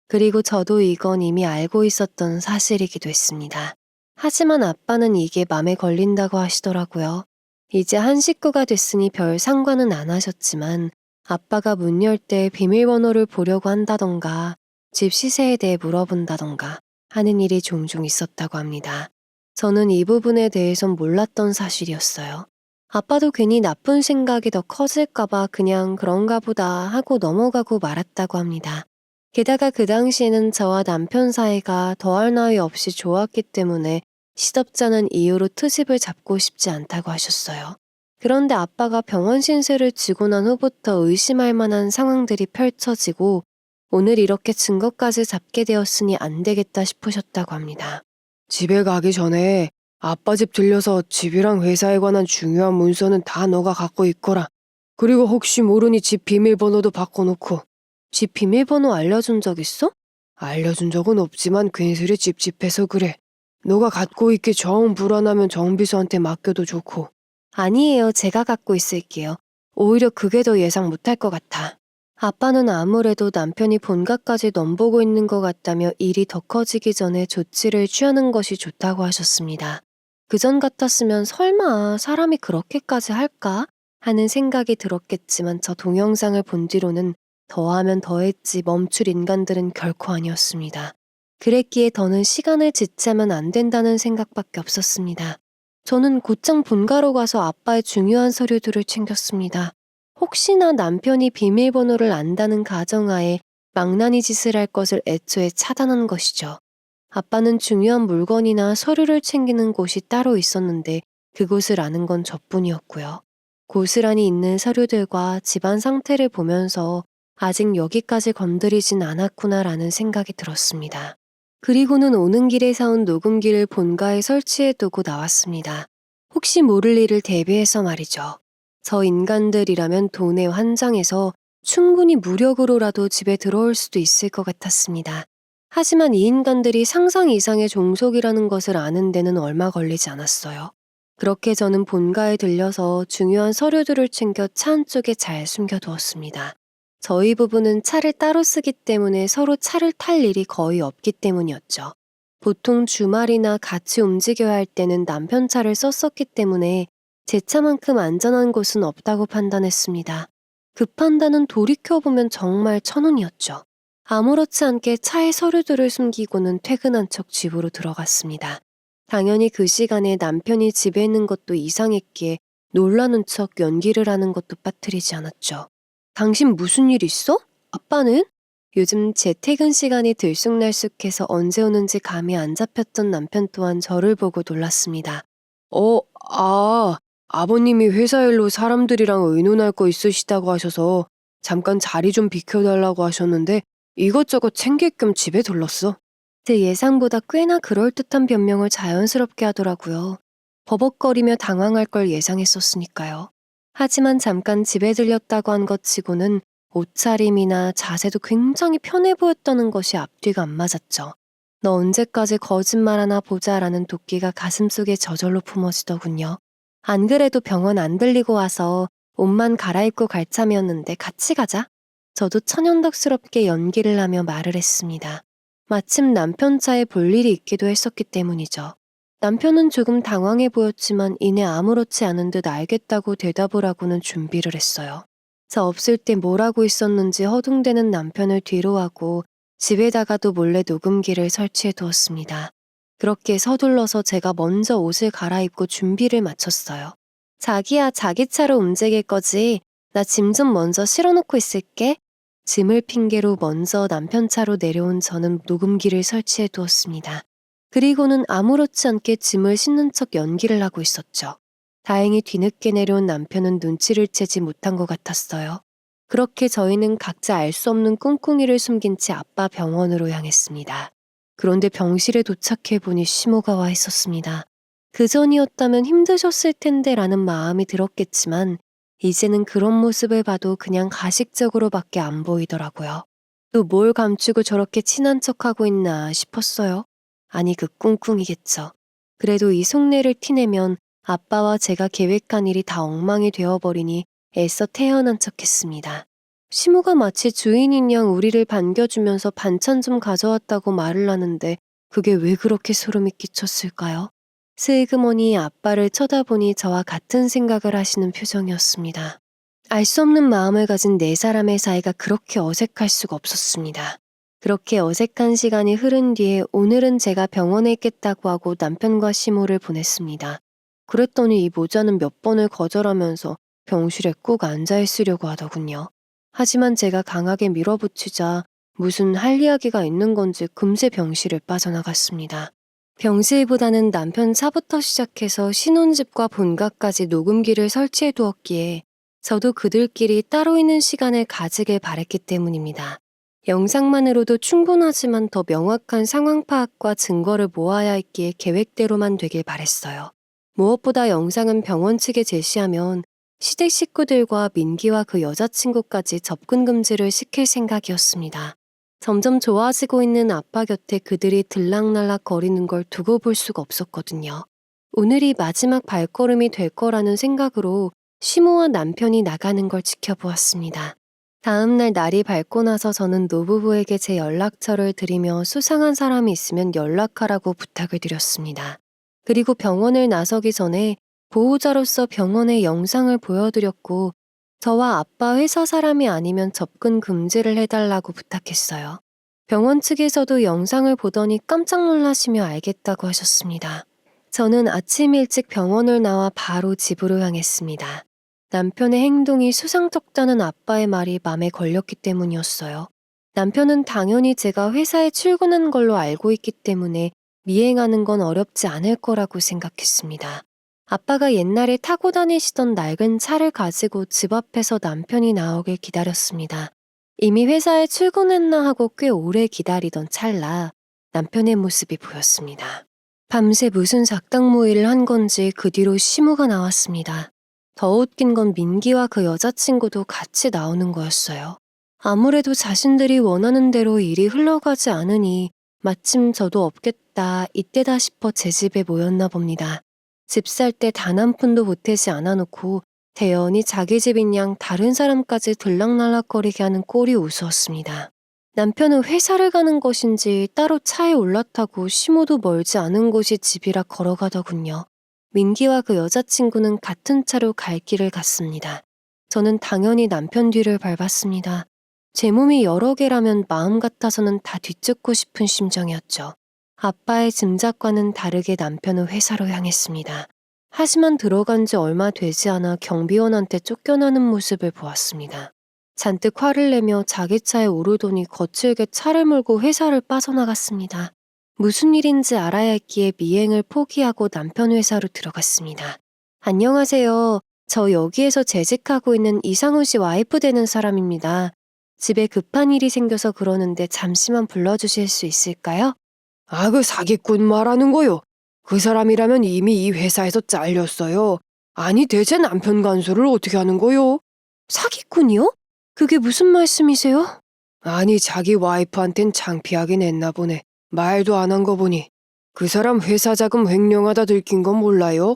그리고 저도 이건 이미 알고 있었던 사실이기도 했습니다. 하지만 아빠는 이게 맘에 걸린다고 하시더라고요. 이제 한 식구가 됐으니 별 상관은 안 하셨지만 아빠가 문 열 때 비밀번호를 보려고 한다던가 집 시세에 대해 물어본다던가 하는 일이 종종 있었다고 합니다. 저는 이 부분에 대해선 몰랐던 사실이었어요. 아빠도 괜히 나쁜 생각이 더 커질까봐 그냥 그런가 보다 하고 넘어가고 말았다고 합니다. 게다가 그 당시에는 저와 남편 사이가 더할 나위 없이 좋았기 때문에 시덥잖은 이유로 트집을 잡고 싶지 않다고 하셨어요. 그런데 아빠가 병원 신세를 지고 난 후부터 의심할 만한 상황들이 펼쳐지고 오늘 이렇게 증거까지 잡게 되었으니 안 되겠다 싶으셨다고 합니다. 집에 가기 전에 아빠 집 들려서 집이랑 회사에 관한 중요한 문서는 다 너가 갖고 있거라. 그리고 혹시 모르니 집 비밀번호도 바꿔놓고. 집 비밀번호 알려준 적 있어? 알려준 적은 없지만 괜스레 찝찝해서 그래. 너가 갖고 있기 정 불안하면 정비서한테 맡겨도 좋고. 아니에요. 제가 갖고 있을게요. 오히려 그게 더 예상 못할 것 같아. 아빠는 아무래도 남편이 본가까지 넘보고 있는 것 같다며 일이 더 커지기 전에 조치를 취하는 것이 좋다고 하셨습니다. 그전 같았으면 설마 사람이 그렇게까지 할까? 하는 생각이 들었겠지만 저 동영상을 본 뒤로는 더하면 더했지 멈출 인간들은 결코 아니었습니다. 그랬기에 더는 시간을 지체하면 안 된다는 생각밖에 없었습니다. 저는 곧장 본가로 가서 아빠의 중요한 서류들을 챙겼습니다. 혹시나 남편이 비밀번호를 안다는 가정하에 망나니 짓을 할 것을 애초에 차단한 것이죠. 아빠는 중요한 물건이나 서류를 챙기는 곳이 따로 있었는데 그곳을 아는 건 저뿐이었고요. 고스란히 있는 서류들과 집안 상태를 보면서 아직 여기까지 건드리진 않았구나라는 생각이 들었습니다. 그리고는 오는 길에 사온 녹음기를 본가에 설치해두고 나왔습니다. 혹시 모를 일을 대비해서 말이죠. 저 인간들이라면 돈에 환장해서 충분히 무력으로라도 집에 들어올 수도 있을 것 같았습니다. 하지만 이 인간들이 상상 이상의 종속이라는 것을 아는 데는 얼마 걸리지 않았어요. 그렇게 저는 본가에 들려서 중요한 서류들을 챙겨 차 안쪽에 잘 숨겨두었습니다. 저희 부부는 차를 따로 쓰기 때문에 서로 차를 탈 일이 거의 없기 때문이었죠. 보통 주말이나 같이 움직여야 할 때는 남편 차를 썼었기 때문에 제 차만큼 안전한 곳은 없다고 판단했습니다. 그 판단은 돌이켜보면 정말 천운이었죠. 아무렇지 않게 차에 서류들을 숨기고는 퇴근한 척 집으로 들어갔습니다. 당연히 그 시간에 남편이 집에 있는 것도 이상했기에 놀라는 척 연기를 하는 것도 빠뜨리지 않았죠. 당신 무슨 일 있어? 아빠는? 요즘 제 퇴근 시간이 들쑥날쑥해서 언제 오는지 감이 안 잡혔던 남편 또한 저를 보고 놀랐습니다. 아버님이 회사 일로 사람들이랑 의논할 거 있으시다고 하셔서 잠깐 자리 좀 비켜달라고 하셨는데 이것저것 챙길 겸 집에 들렀어. 제 예상보다 꽤나 그럴듯한 변명을 자연스럽게 하더라고요. 버벅거리며 당황할 걸 예상했었으니까요. 하지만 잠깐 집에 들렸다고 한 것 치고는 옷차림이나 자세도 굉장히 편해 보였다는 것이 앞뒤가 안 맞았죠. 너 언제까지 거짓말 하나 보자라는 도끼가 가슴속에 저절로 품어지더군요. 안 그래도 병원 안 들리고 와서 옷만 갈아입고 갈 참이었는데 같이 가자. 저도 천연덕스럽게 연기를 하며 말을 했습니다. 마침 남편 차에 볼 일이 있기도 했었기 때문이죠. 남편은 조금 당황해 보였지만 이내 아무렇지 않은 듯 알겠다고 대답을 하고는 준비를 했어요. 저 없을 때 뭘 하고 있었는지 허둥대는 남편을 뒤로하고 집에다가도 몰래 녹음기를 설치해 두었습니다. 그렇게 서둘러서 제가 먼저 옷을 갈아입고 준비를 마쳤어요. 자기야, 자기 차로 움직일 거지? 나 짐 좀 먼저 실어놓고 있을게. 짐을 핑계로 먼저 남편 차로 내려온 저는 녹음기를 설치해 두었습니다. 그리고는 아무렇지 않게 짐을 싣는 척 연기를 하고 있었죠. 다행히 뒤늦게 내려온 남편은 눈치를 채지 못한 것 같았어요. 그렇게 저희는 각자 알 수 없는 꿍꿍이를 숨긴 채 아빠 병원으로 향했습니다. 그런데 병실에 도착해 보니 시모가 와 있었습니다. 그 전이었다면 힘드셨을 텐데 라는 마음이 들었겠지만 이제는 그런 모습을 봐도 그냥 가식적으로밖에 안 보이더라고요. 또 뭘 감추고 저렇게 친한 척하고 있나 싶었어요. 아니 그 꿍꿍이겠죠. 그래도 이 속내를 티내면 아빠와 제가 계획한 일이 다 엉망이 되어버리니 애써 태연한 척했습니다. 시모가 마치 주인인 양 우리를 반겨주면서 반찬 좀 가져왔다고 말을 하는데 그게 왜 그렇게 소름이 끼쳤을까요? 슬그머니 아빠를 쳐다보니 저와 같은 생각을 하시는 표정이었습니다. 알 수 없는 마음을 가진 네 사람의 사이가 그렇게 어색할 수가 없었습니다. 그렇게 어색한 시간이 흐른 뒤에 오늘은 제가 병원에 있겠다고 하고 남편과 시모를 보냈습니다. 그랬더니 이 모자는 몇 번을 거절하면서 병실에 꼭 앉아있으려고 하더군요. 하지만 제가 강하게 밀어붙이자 무슨 할 이야기가 있는 건지 금세 병실을 빠져나갔습니다. 병실보다는 남편 차부터 시작해서 신혼집과 본가까지 녹음기를 설치해 두었기에 저도 그들끼리 따로 있는 시간을 가지길 바랬기 때문입니다. 영상만으로도 충분하지만 더 명확한 상황 파악과 증거를 모아야 했기에 계획대로만 되길 바랬어요. 무엇보다 영상은 병원 측에 제시하면 시댁 식구들과 민기와 그 여자친구까지 접근 금지를 시킬 생각이었습니다. 점점 좋아지고 있는 아빠 곁에 그들이 들락날락 거리는 걸 두고 볼 수가 없었거든요. 오늘이 마지막 발걸음이 될 거라는 생각으로 시모와 남편이 나가는 걸 지켜보았습니다. 다음날 날이 밝고 나서 저는 노부부에게 제 연락처를 드리며 수상한 사람이 있으면 연락하라고 부탁을 드렸습니다. 그리고 병원을 나서기 전에 보호자로서 병원의 영상을 보여드렸고 저와 아빠 회사 사람이 아니면 접근 금지를 해달라고 부탁했어요. 병원 측에서도 영상을 보더니 깜짝 놀라시며 알겠다고 하셨습니다. 저는 아침 일찍 병원을 나와 바로 집으로 향했습니다. 남편의 행동이 수상쩍다는 아빠의 말이 맘에 걸렸기 때문이었어요. 남편은 당연히 제가 회사에 출근한 걸로 알고 있기 때문에 미행하는 건 어렵지 않을 거라고 생각했습니다. 아빠가 옛날에 타고 다니시던 낡은 차를 가지고 집 앞에서 남편이 나오길 기다렸습니다. 이미 회사에 출근했나 하고 꽤 오래 기다리던 찰나 남편의 모습이 보였습니다. 밤새 무슨 작당모의를 한 건지 그 뒤로 시모가 나왔습니다. 더 웃긴 건 민기와 그 여자친구도 같이 나오는 거였어요. 아무래도 자신들이 원하는 대로 일이 흘러가지 않으니 마침 저도 없겠다 이때다 싶어 제 집에 모였나 봅니다. 집 살 때 단 한 푼도 보태지 않아놓고 대연히 자기 집인 양 다른 사람까지 들락날락거리게 하는 꼴이 우스웠습니다. 남편은 회사를 가는 것인지 따로 차에 올라타고 시모도 멀지 않은 곳이 집이라 걸어가더군요. 민기와 그 여자친구는 같은 차로 갈 길을 갔습니다. 저는 당연히 남편 뒤를 밟았습니다. 제 몸이 여러 개라면 마음 같아서는 다 뒤쫓고 싶은 심정이었죠. 아빠의 짐작과는 다르게 남편은 회사로 향했습니다. 하지만 들어간 지 얼마 되지 않아 경비원한테 쫓겨나는 모습을 보았습니다. 잔뜩 화를 내며 자기 차에 오르더니 거칠게 차를 몰고 회사를 빠져나갔습니다. 무슨 일인지 알아야 했기에 미행을 포기하고 남편 회사로 들어갔습니다. 안녕하세요. 저 여기에서 재직하고 있는 이상우 씨 와이프 되는 사람입니다. 집에 급한 일이 생겨서 그러는데 잠시만 불러주실 수 있을까요? 아, 그 사기꾼 말하는 거요. 그 사람이라면 이미 이 회사에서 잘렸어요. 아니, 대체 남편 간수를 어떻게 하는 거요? 사기꾼이요? 그게 무슨 말씀이세요? 아니, 자기 와이프한텐 창피하긴 했나 보네. 말도 안 한 거 보니. 그 사람 회사 자금 횡령하다 들킨 건 몰라요?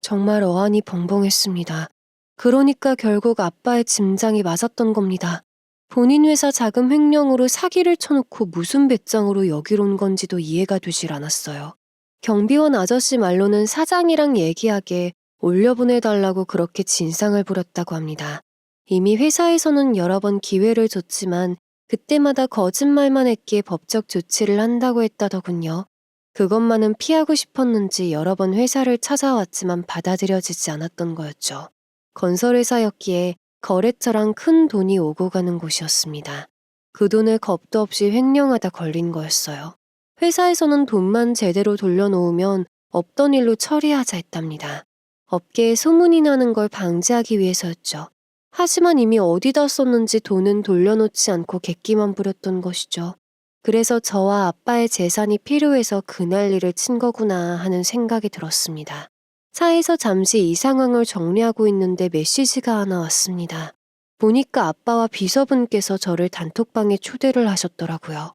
정말 어안이 벙벙했습니다. 그러니까 결국 아빠의 짐작이 맞았던 겁니다. 본인 회사 자금 횡령으로 사기를 쳐놓고 무슨 배짱으로 여기로 온 건지도 이해가 되질 않았어요. 경비원 아저씨 말로는 사장이랑 얘기하게 올려보내달라고 그렇게 진상을 부렸다고 합니다. 이미 회사에서는 여러 번 기회를 줬지만 그때마다 거짓말만 했기에 법적 조치를 한다고 했다더군요. 그것만은 피하고 싶었는지 여러 번 회사를 찾아왔지만 받아들여지지 않았던 거였죠. 건설회사였기에 거래처랑 큰 돈이 오고 가는 곳이었습니다. 그 돈을 겁도 없이 횡령하다 걸린 거였어요. 회사에서는 돈만 제대로 돌려놓으면 없던 일로 처리하자 했답니다. 업계에 소문이 나는 걸 방지하기 위해서였죠. 하지만 이미 어디다 썼는지 돈은 돌려놓지 않고 객기만 부렸던 것이죠. 그래서 저와 아빠의 재산이 필요해서 그 난리를 친 거구나 하는 생각이 들었습니다. 차에서 잠시 이 상황을 정리하고 있는데 메시지가 하나 왔습니다. 보니까 아빠와 비서분께서 저를 단톡방에 초대를 하셨더라고요.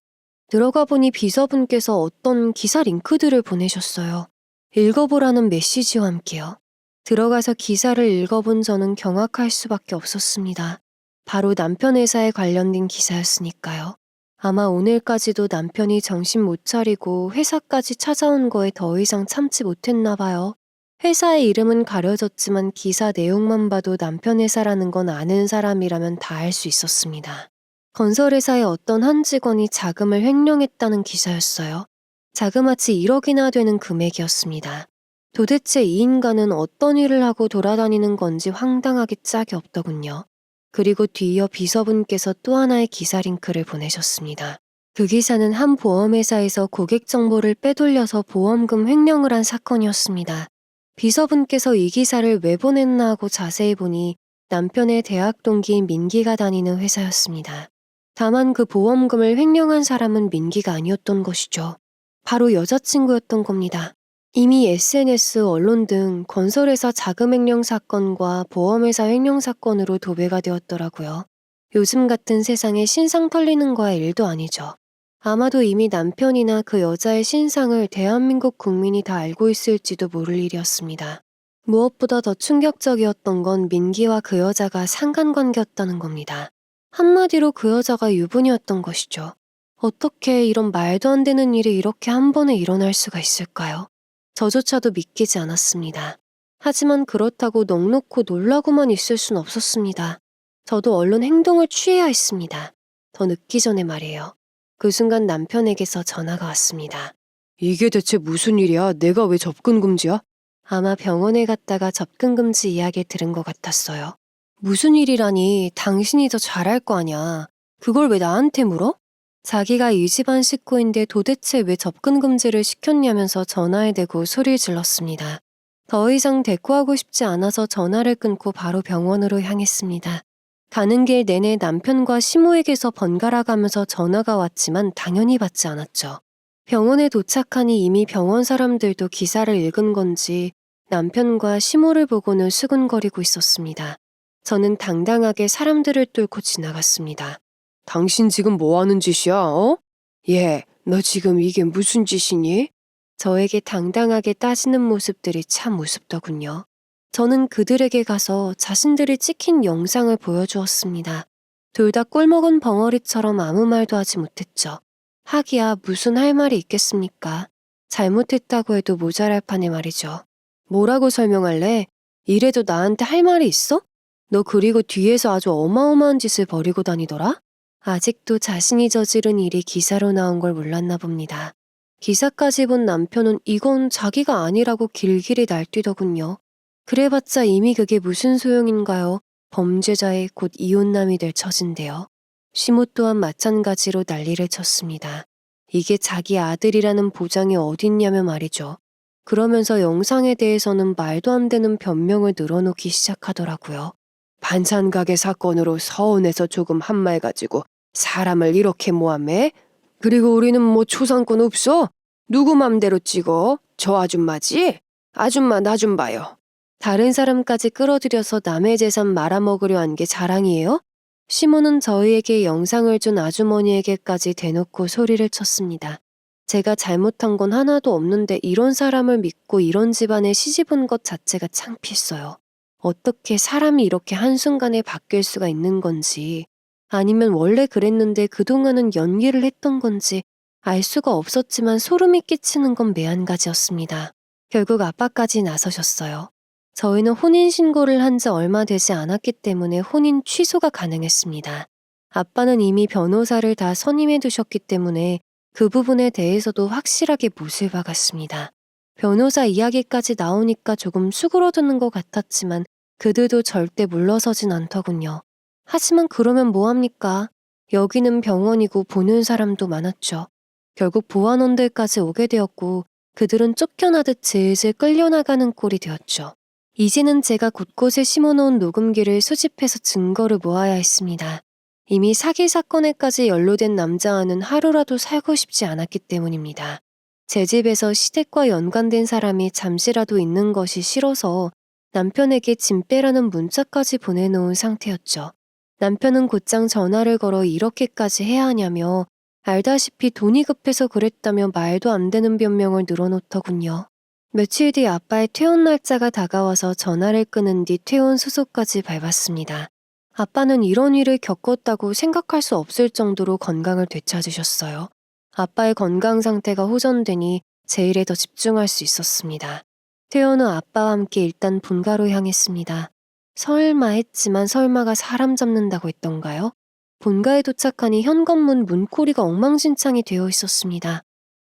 들어가 보니 비서분께서 어떤 기사 링크들을 보내셨어요. 읽어보라는 메시지와 함께요. 들어가서 기사를 읽어본 저는 경악할 수밖에 없었습니다. 바로 남편 회사에 관련된 기사였으니까요. 아마 오늘까지도 남편이 정신 못 차리고 회사까지 찾아온 거에 더 이상 참지 못했나 봐요. 회사의 이름은 가려졌지만 기사 내용만 봐도 남편 회사라는 건 아는 사람이라면 다 알 수 있었습니다. 건설회사의 어떤 한 직원이 자금을 횡령했다는 기사였어요. 자그마치 1억이나 되는 금액이었습니다. 도대체 이 인간은 어떤 일을 하고 돌아다니는 건지 황당하기 짝이 없더군요. 그리고 뒤이어 비서분께서 또 하나의 기사 링크를 보내셨습니다. 그 기사는 한 보험회사에서 고객 정보를 빼돌려서 보험금 횡령을 한 사건이었습니다. 비서분께서 이 기사를 왜 보냈나 하고 자세히 보니 남편의 대학 동기인 민기가 다니는 회사였습니다. 다만 그 보험금을 횡령한 사람은 민기가 아니었던 것이죠. 바로 여자친구였던 겁니다. 이미 SNS, 언론 등 건설회사 자금 횡령 사건과 보험회사 횡령 사건으로 도배가 되었더라고요. 요즘 같은 세상에 신상 털리는 거야 일도 아니죠. 아마도 이미 남편이나 그 여자의 신상을 대한민국 국민이 다 알고 있을지도 모를 일이었습니다. 무엇보다 더 충격적이었던 건 민기와 그 여자가 상간관계였다는 겁니다. 한마디로 그 여자가 유부녀였던 것이죠. 어떻게 이런 말도 안 되는 일이 이렇게 한 번에 일어날 수가 있을까요? 저조차도 믿기지 않았습니다. 하지만 그렇다고 넋놓고 놀라고만 있을 순 없었습니다. 저도 얼른 행동을 취해야 했습니다. 더 늦기 전에 말이에요. 그 순간 남편에게서 전화가 왔습니다. 이게 대체 무슨 일이야? 내가 왜 접근 금지야? 아마 병원에 갔다가 접근 금지 이야기 들은 것 같았어요. 무슨 일이라니 당신이 더 잘할 거 아냐. 그걸 왜 나한테 물어? 자기가 이 집안 식구인데 도대체 왜 접근 금지를 시켰냐면서 전화에 대고 소리를 질렀습니다. 더 이상 대꾸하고 싶지 않아서 전화를 끊고 바로 병원으로 향했습니다. 가는 길 내내 남편과 시모에게서 번갈아 가면서 전화가 왔지만 당연히 받지 않았죠. 병원에 도착하니 이미 병원 사람들도 기사를 읽은 건지 남편과 시모를 보고는 수근거리고 있었습니다. 저는 당당하게 사람들을 뚫고 지나갔습니다. 당신 지금 뭐 하는 짓이야, 어? 너 지금 이게 무슨 짓이니? 저에게 당당하게 따지는 모습들이 참 우습더군요. 저는 그들에게 가서 자신들이 찍힌 영상을 보여주었습니다. 둘 다 꿀먹은 벙어리처럼 아무 말도 하지 못했죠. 하기야 무슨 할 말이 있겠습니까? 잘못했다고 해도 모자랄 판에 말이죠. 뭐라고 설명할래? 이래도 나한테 할 말이 있어? 너 그리고 뒤에서 아주 어마어마한 짓을 벌이고 다니더라? 아직도 자신이 저지른 일이 기사로 나온 걸 몰랐나 봅니다. 기사까지 본 남편은 이건 자기가 아니라고 길길이 날뛰더군요. 그래봤자 이미 그게 무슨 소용인가요? 범죄자의 곧 이혼남이 될 처진데요. 시모 또한 마찬가지로 난리를 쳤습니다. 이게 자기 아들이라는 보장이 어딨냐며 말이죠. 그러면서 영상에 대해서는 말도 안 되는 변명을 늘어놓기 시작하더라고요. 반찬 가게 사건으로 서운해서 조금 한 말 가지고 사람을 이렇게 모함해? 그리고 우리는 뭐 초상권 없어? 누구 맘대로 찍어? 저 아줌마지? 아줌마 나 좀 봐요. 다른 사람까지 끌어들여서 남의 재산 말아먹으려 한 게 자랑이에요? 시모는 저희에게 영상을 준 아주머니에게까지 대놓고 소리를 쳤습니다. 제가 잘못한 건 하나도 없는데 이런 사람을 믿고 이런 집안에 시집온 것 자체가 창피했어요. 어떻게 사람이 이렇게 한순간에 바뀔 수가 있는 건지, 아니면 원래 그랬는데 그동안은 연기를 했던 건지 알 수가 없었지만 소름이 끼치는 건 매한가지였습니다. 결국 아빠까지 나서셨어요. 저희는 혼인신고를 한 지 얼마 되지 않았기 때문에 혼인 취소가 가능했습니다. 아빠는 이미 변호사를 다 선임해 두셨기 때문에 그 부분에 대해서도 확실하게 못을 박았습니다. 변호사 이야기까지 나오니까 조금 수그러드는 것 같았지만 그들도 절대 물러서진 않더군요. 하지만 그러면 뭐합니까? 여기는 병원이고 보는 사람도 많았죠. 결국 보안원들까지 오게 되었고 그들은 쫓겨나듯 질질 끌려나가는 꼴이 되었죠. 이제는 제가 곳곳에 심어놓은 녹음기를 수집해서 증거를 모아야 했습니다. 이미 사기 사건에까지 연루된 남자와는 하루라도 살고 싶지 않았기 때문입니다. 제 집에서 시댁과 연관된 사람이 잠시라도 있는 것이 싫어서 남편에게 짐 빼라는 문자까지 보내놓은 상태였죠. 남편은 곧장 전화를 걸어 이렇게까지 해야 하냐며 알다시피 돈이 급해서 그랬다며 말도 안 되는 변명을 늘어놓더군요. 며칠 뒤 아빠의 퇴원 날짜가 다가와서 전화를 끊은 뒤 퇴원 수소까지 밟았습니다. 아빠는 이런 일을 겪었다고 생각할 수 없을 정도로 건강을 되찾으셨어요. 아빠의 건강 상태가 호전되니 제 일에 더 집중할 수 있었습니다. 퇴원 후 아빠와 함께 일단 본가로 향했습니다. 설마 했지만 설마가 사람 잡는다고 했던가요? 본가에 도착하니 현관문 문고리가 엉망진창이 되어 있었습니다.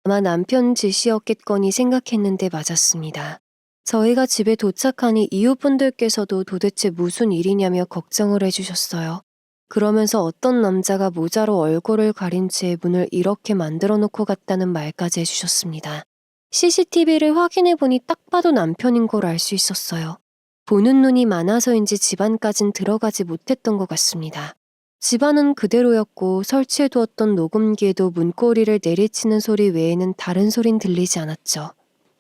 아마 남편 짓이었겠거니 생각했는데 맞았습니다. 저희가 집에 도착하니 이웃분들께서도 도대체 무슨 일이냐며 걱정을 해주셨어요. 그러면서 어떤 남자가 모자로 얼굴을 가린 채 문을 이렇게 만들어 놓고 갔다는 말까지 해주셨습니다. CCTV를 확인해보니 딱 봐도 남편인 걸 알 수 있었어요. 보는 눈이 많아서인지 집안까진 들어가지 못했던 것 같습니다. 집안은 그대로였고 설치해두었던 녹음기에도 문고리를 내리치는 소리 외에는 다른 소린 들리지 않았죠.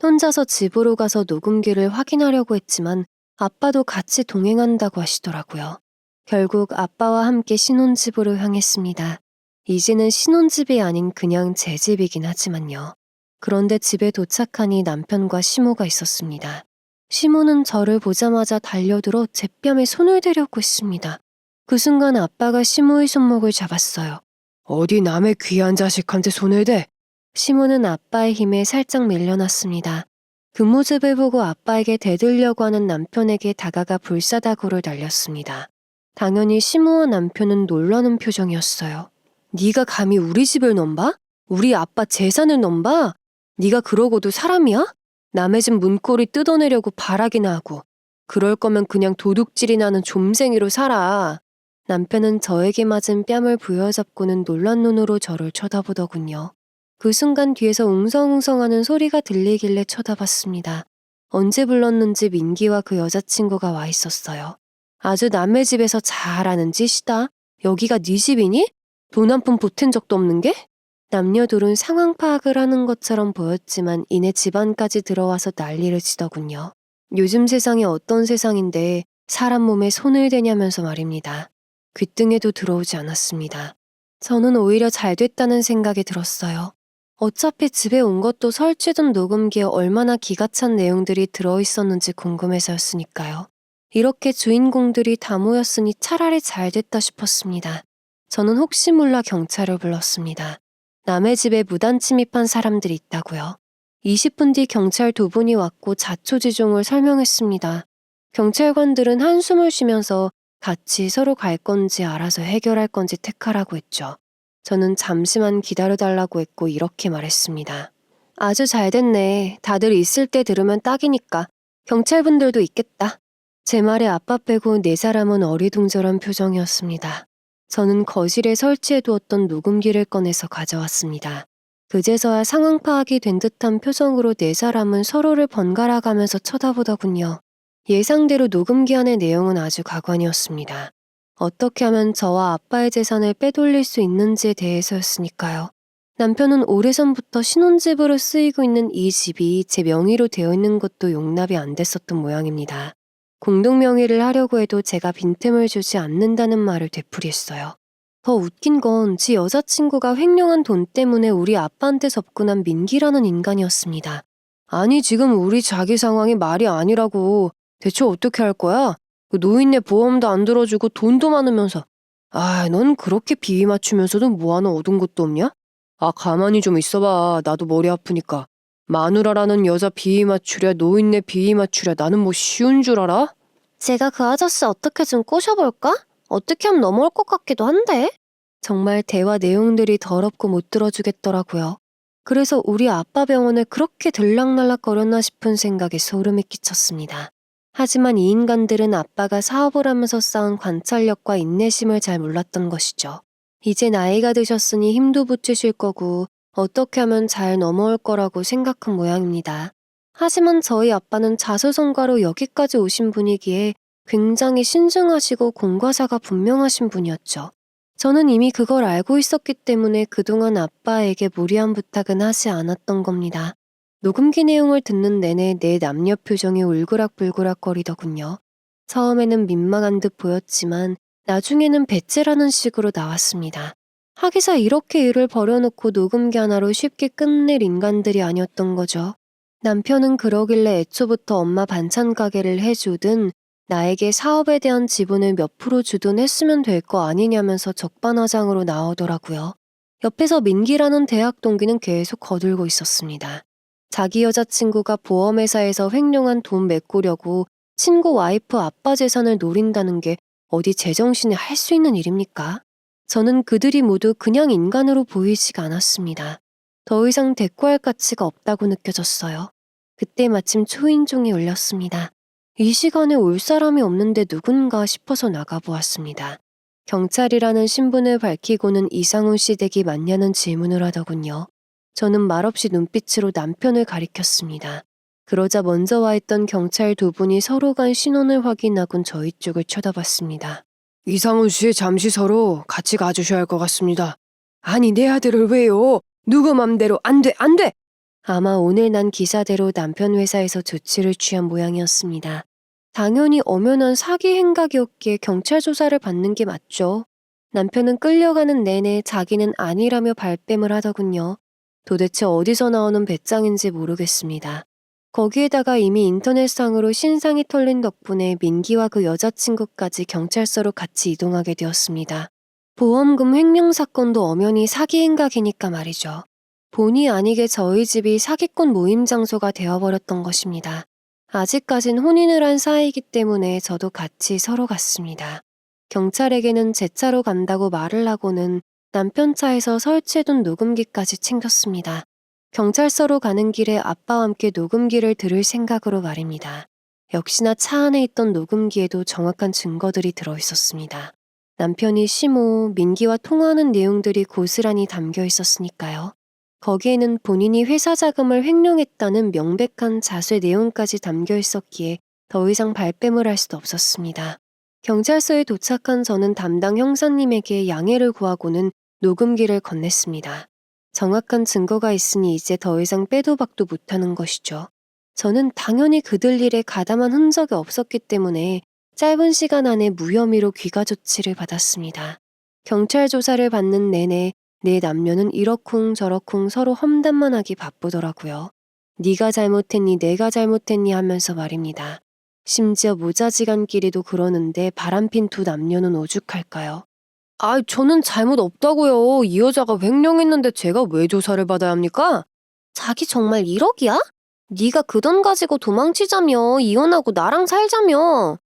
혼자서 집으로 가서 녹음기를 확인하려고 했지만 아빠도 같이 동행한다고 하시더라고요. 결국 아빠와 함께 신혼집으로 향했습니다. 이제는 신혼집이 아닌 그냥 제 집이긴 하지만요. 그런데 집에 도착하니 남편과 시모가 있었습니다. 시모는 저를 보자마자 달려들어 제 뺨에 손을 대려고 했습니다. 그 순간 아빠가 시모의 손목을 잡았어요. 어디 남의 귀한 자식한테 손을 대? 시모는 아빠의 힘에 살짝 밀려났습니다. 그 모습을 보고 아빠에게 대들려고 하는 남편에게 다가가 불사다구를 날렸습니다. 당연히 시모와 남편은 놀라는 표정이었어요. 네가 감히 우리 집을 넘봐? 우리 아빠 재산을 넘봐? 네가 그러고도 사람이야? 남의 집 문고리 뜯어내려고 바라기나 하고. 그럴 거면 그냥 도둑질이 나는 좀생이로 살아. 남편은 저에게 맞은 뺨을 부여잡고는 놀란 눈으로 저를 쳐다보더군요. 그 순간 뒤에서 웅성웅성하는 소리가 들리길래 쳐다봤습니다. 언제 불렀는지 민기와 그 여자친구가 와 있었어요. 아주 남의 집에서 잘하는 짓이다. 여기가 네 집이니? 돈 한 푼 보탠 적도 없는 게? 남녀 둘은 상황 파악을 하는 것처럼 보였지만 이내 집안까지 들어와서 난리를 치더군요. 요즘 세상이 어떤 세상인데 사람 몸에 손을 대냐면서 말입니다. 귓등에도 들어오지 않았습니다. 저는 오히려 잘 됐다는 생각이 들었어요. 어차피 집에 온 것도 설치된 녹음기에 얼마나 기가 찬 내용들이 들어있었는지 궁금해서였으니까요. 이렇게 주인공들이 다 모였으니 차라리 잘 됐다 싶었습니다. 저는 혹시 몰라 경찰을 불렀습니다. 남의 집에 무단 침입한 사람들이 있다고요. 20분 뒤 경찰 2분이 왔고 자초지종을 설명했습니다. 경찰관들은 한숨을 쉬면서 같이 서로 갈 건지 알아서 해결할 건지 택하라고 했죠. 저는 잠시만 기다려달라고 했고 이렇게 말했습니다. 아주 잘 됐네. 다들 있을 때 들으면 딱이니까. 경찰분들도 있겠다. 제 말에 아빠 빼고 4사람은 어리둥절한 표정이었습니다. 저는 거실에 설치해두었던 녹음기를 꺼내서 가져왔습니다. 그제서야 상황 파악이 된 듯한 표정으로 4사람은 서로를 번갈아 가면서 쳐다보더군요. 예상대로 녹음기 안의 내용은 아주 가관이었습니다. 어떻게 하면 저와 아빠의 재산을 빼돌릴 수 있는지에 대해서였으니까요. 남편은 오래전부터 신혼집으로 쓰이고 있는 이 집이 제 명의로 되어 있는 것도 용납이 안 됐었던 모양입니다. 공동명의를 하려고 해도 제가 빈틈을 주지 않는다는 말을 되풀이했어요. 더 웃긴 건 지 여자친구가 횡령한 돈 때문에 우리 아빠한테 접근한 민기라는 인간이었습니다. 아니 지금 우리 자기 상황이 말이 아니라고. 대체 어떻게 할 거야? 그 노인네 보험도 안 들어주고 돈도 많으면서. 아, 넌 그렇게 비위 맞추면서도 뭐 하나 얻은 것도 없냐? 아, 가만히 좀 있어봐. 나도 머리 아프니까. 마누라라는 여자 비위 맞추랴 노인네 비위 맞추랴 나는 뭐 쉬운 줄 알아? 제가 그 아저씨 어떻게 좀 꼬셔볼까? 어떻게 하면 넘어올 것 같기도 한데? 정말 대화 내용들이 더럽고 못 들어주겠더라고요. 그래서 우리 아빠 병원을 그렇게 들락날락거렸나 싶은 생각에 소름이 끼쳤습니다. 하지만 이 인간들은 아빠가 사업을 하면서 쌓은 관찰력과 인내심을 잘 몰랐던 것이죠. 이제 나이가 드셨으니 힘도 붙이실 거고 어떻게 하면 잘 넘어올 거라고 생각한 모양입니다. 하지만 저희 아빠는 자수성가로 여기까지 오신 분이기에 굉장히 신중하시고 공과사가 분명하신 분이었죠. 저는 이미 그걸 알고 있었기 때문에 그동안 아빠에게 무리한 부탁은 하지 않았던 겁니다. 녹음기 내용을 듣는 내내 내 남녀 표정이 울그락불그락거리더군요. 처음에는 민망한 듯 보였지만 나중에는 배째라는 식으로 나왔습니다. 하기사 이렇게 일을 벌여놓고 녹음기 하나로 쉽게 끝낼 인간들이 아니었던 거죠. 남편은 그러길래 애초부터 엄마 반찬 가게를 해주든 나에게 사업에 대한 지분을 몇 프로 주든 했으면 될 거 아니냐면서 적반하장으로 나오더라고요. 옆에서 민기라는 대학 동기는 계속 거들고 있었습니다. 자기 여자친구가 보험회사에서 횡령한 돈 메꾸려고 친구 와이프 아빠 재산을 노린다는 게 어디 제정신에 할 수 있는 일입니까? 저는 그들이 모두 그냥 인간으로 보이지가 않았습니다. 더 이상 대꾸할 가치가 없다고 느껴졌어요. 그때 마침 초인종이 울렸습니다. 이 시간에 올 사람이 없는데 누군가 싶어서 나가보았습니다. 경찰이라는 신분을 밝히고는 이상훈 씨 댁이 맞냐는 질문을 하더군요. 저는 말없이 눈빛으로 남편을 가리켰습니다. 그러자 먼저 와 있던 경찰 두 분이 서로 간 신원을 확인하곤 저희 쪽을 쳐다봤습니다. 이상훈 씨 잠시 서로 같이 가주셔야 할 것 같습니다. 아니 내 아들을 왜요? 누구 맘대로 안 돼, 안 돼! 아마 오늘 난 기사대로 남편 회사에서 조치를 취한 모양이었습니다. 당연히 엄연한 사기 행각이었기에 경찰 조사를 받는 게 맞죠. 남편은 끌려가는 내내 자기는 아니라며 발뺌을 하더군요. 도대체 어디서 나오는 배짱인지 모르겠습니다. 거기에다가 이미 인터넷상으로 신상이 털린 덕분에 민기와 그 여자친구까지 경찰서로 같이 이동하게 되었습니다. 보험금 횡령 사건도 엄연히 사기 행각이니까 말이죠. 본의 아니게 저희 집이 사기꾼 모임 장소가 되어버렸던 것입니다. 아직까진 혼인을 한 사이이기 때문에 저도 같이 서로 갔습니다. 경찰에게는 제 차로 간다고 말을 하고는 남편 차에서 설치해둔 녹음기까지 챙겼습니다. 경찰서로 가는 길에 아빠와 함께 녹음기를 들을 생각으로 말입니다. 역시나 차 안에 있던 녹음기에도 정확한 증거들이 들어있었습니다. 남편이 시모, 민기와 통화하는 내용들이 고스란히 담겨 있었으니까요. 거기에는 본인이 회사 자금을 횡령했다는 명백한 자수의 내용까지 담겨 있었기에 더 이상 발뺌을 할 수도 없었습니다. 경찰서에 도착한 저는 담당 형사님에게 양해를 구하고는 녹음기를 건넸습니다. 정확한 증거가 있으니 이제 더 이상 빼도 박도 못하는 것이죠. 저는 당연히 그들 일에 가담한 흔적이 없었기 때문에 짧은 시간 안에 무혐의로 귀가 조치를 받았습니다. 경찰 조사를 받는 내내 내 남녀는 이러쿵 저러쿵 서로 험담만 하기 바쁘더라고요. 네가 잘못했니 내가 잘못했니 하면서 말입니다. 심지어 모자지간끼리도 그러는데 바람핀 두 남녀는 오죽할까요? 아, 저는 잘못 없다고요. 이 여자가 횡령했는데 제가 왜 조사를 받아야 합니까? 자기 정말 1억이야? 네가 그 돈 가지고 도망치자며 이혼하고 나랑 살자며.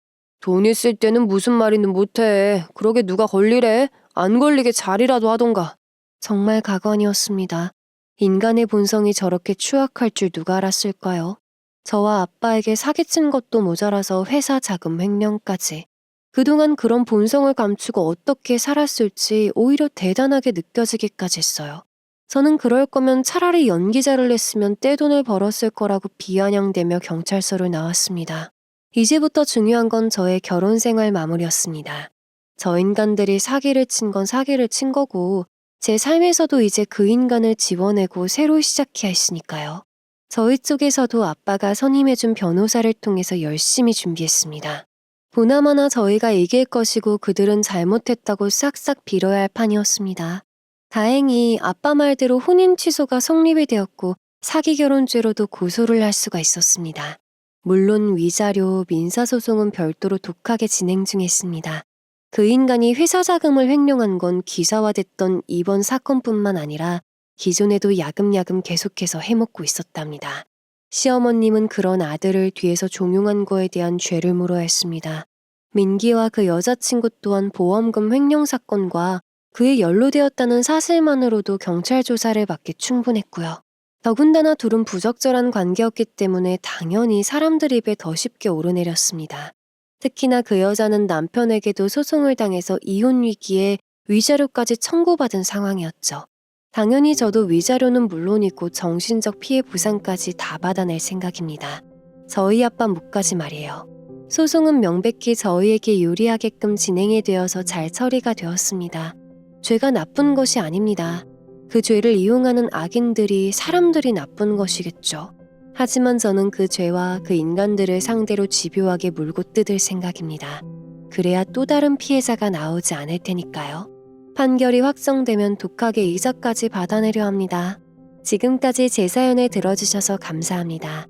돈 있을 때는 무슨 말이든 못해. 그러게 누가 걸리래. 안 걸리게 잘이라도 하던가. 정말 가관이었습니다. 인간의 본성이 저렇게 추악할 줄 누가 알았을까요? 저와 아빠에게 사기친 것도 모자라서 회사 자금 횡령까지. 그동안 그런 본성을 감추고 어떻게 살았을지 오히려 대단하게 느껴지기까지 했어요. 저는 그럴 거면 차라리 연기자를 냈으면 떼돈을 벌었을 거라고 비아냥대며 경찰서를 나왔습니다. 이제부터 중요한 건 저의 결혼 생활 마무리였습니다. 저 인간들이 사기를 친 건 사기를 친 거고 제 삶에서도 이제 그 인간을 지워내고 새로 시작해야 했으니까요. 저희 쪽에서도 아빠가 선임해준 변호사를 통해서 열심히 준비했습니다. 보나마나 저희가 이길 것이고 그들은 잘못했다고 싹싹 빌어야 할 판이었습니다. 다행히 아빠 말대로 혼인 취소가 성립이 되었고 사기 결혼죄로도 고소를 할 수가 있었습니다. 물론 위자료, 민사소송은 별도로 독하게 진행 중이었습니다. 그 인간이 회사 자금을 횡령한 건 기사화됐던 이번 사건뿐만 아니라 기존에도 야금야금 계속해서 해먹고 있었답니다. 시어머님은 그런 아들을 뒤에서 종용한 거에 대한 죄를 물어야 했습니다. 민기와 그 여자친구 또한 보험금 횡령 사건과 그에 연루되었다는 사실만으로도 경찰 조사를 받기 충분했고요. 더군다나 둘은 부적절한 관계였기 때문에 당연히 사람들 입에 더 쉽게 오르내렸습니다. 특히나 그 여자는 남편에게도 소송을 당해서 이혼 위기에 위자료까지 청구받은 상황이었죠. 당연히 저도 위자료는 물론이고 정신적 피해 보상까지 다 받아낼 생각입니다. 저희 아빠 몫까지 말이에요. 소송은 명백히 저희에게 유리하게끔 진행이 되어서 잘 처리가 되었습니다. 죄가 나쁜 것이 아닙니다. 그 죄를 이용하는 악인들이 사람들이 나쁜 것이겠죠. 하지만 저는 그 죄와 그 인간들을 상대로 집요하게 물고 뜯을 생각입니다. 그래야 또 다른 피해자가 나오지 않을 테니까요. 판결이 확정되면 독하게 이자까지 받아내려 합니다. 지금까지 제 사연을 들어주셔서 감사합니다.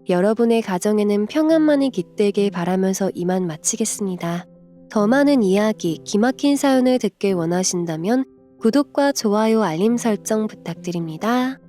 여러분의 가정에는 평안만이 깃들길 바라면서 이만 마치겠습니다. 더 많은 이야기, 기막힌 사연을 듣길 원하신다면 구독과 좋아요, 알림 설정 부탁드립니다.